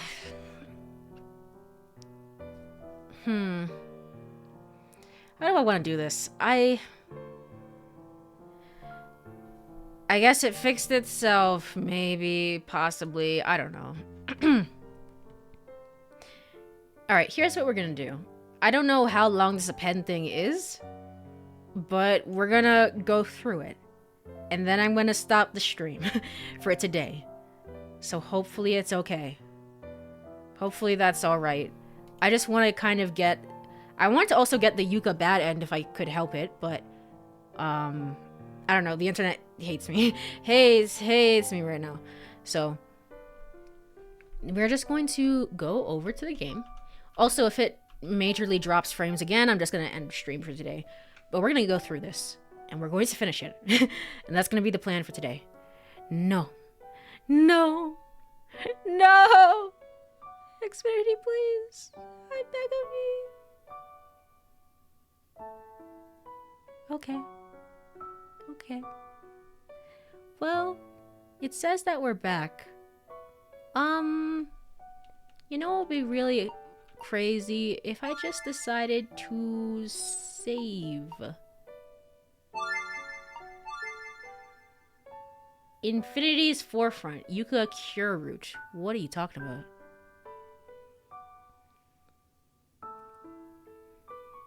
do I want to do this? I guess it fixed itself. Maybe. Possibly. I don't know. Alright, here's what we're gonna do. I don't know how long this append thing is, but we're gonna go through it. And then I'm gonna stop the stream for today. So hopefully it's okay. Hopefully that's alright. I just want to kind of get... I want to also get the Yuka Bad End if I could help it, but... I don't know, the internet hates me. hates me right now. So... we're just going to go over to the game. Also, if it majorly drops frames again, I'm just going to end stream for today. But we're going to go through this. And we're going to finish it. And that's going to be the plan for today. No. No. No. Xfinity, please. I beg of you. Okay. Okay. Well, it says that we're back. You know what would be really crazy if I just decided to save. Infinity's Forefront, Yuka Cure Route. What are you talking about?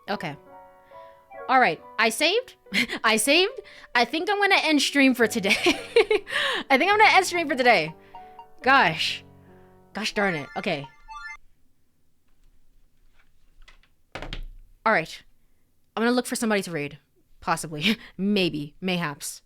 Okay. Alright, I saved. I saved. I think I'm gonna end stream for today. I think I'm gonna end stream for today. Gosh. Gosh darn it. Okay. Alright. I'm gonna look for somebody to raid. Possibly. Maybe. Mayhaps.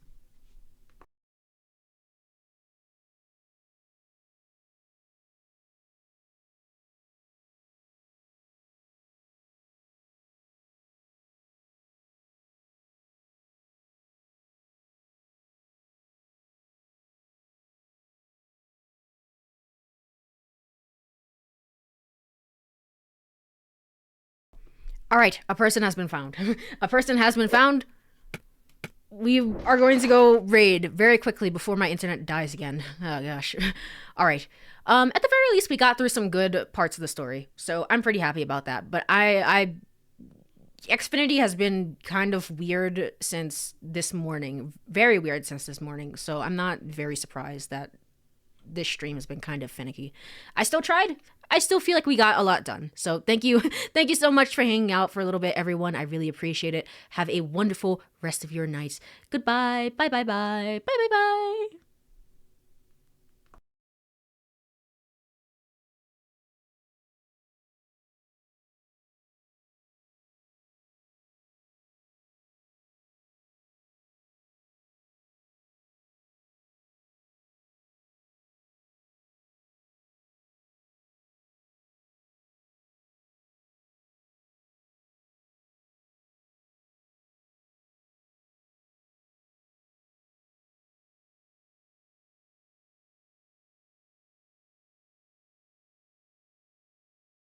Alright, a person has been found. A person has been found. We are going to go raid very quickly before my internet dies again. Oh gosh. Alright. At the very least, we got through some good parts of the story. So I'm pretty happy about that. But Xfinity has been kind of weird since this morning. Very weird since this morning. So I'm not very surprised that this stream has been kind of finicky. I still tried. I still feel like we got a lot done. So thank you. Thank you so much for hanging out for a little bit, everyone. I really appreciate it. Have a wonderful rest of your nights. Goodbye. Bye, bye, bye. Bye, bye, bye.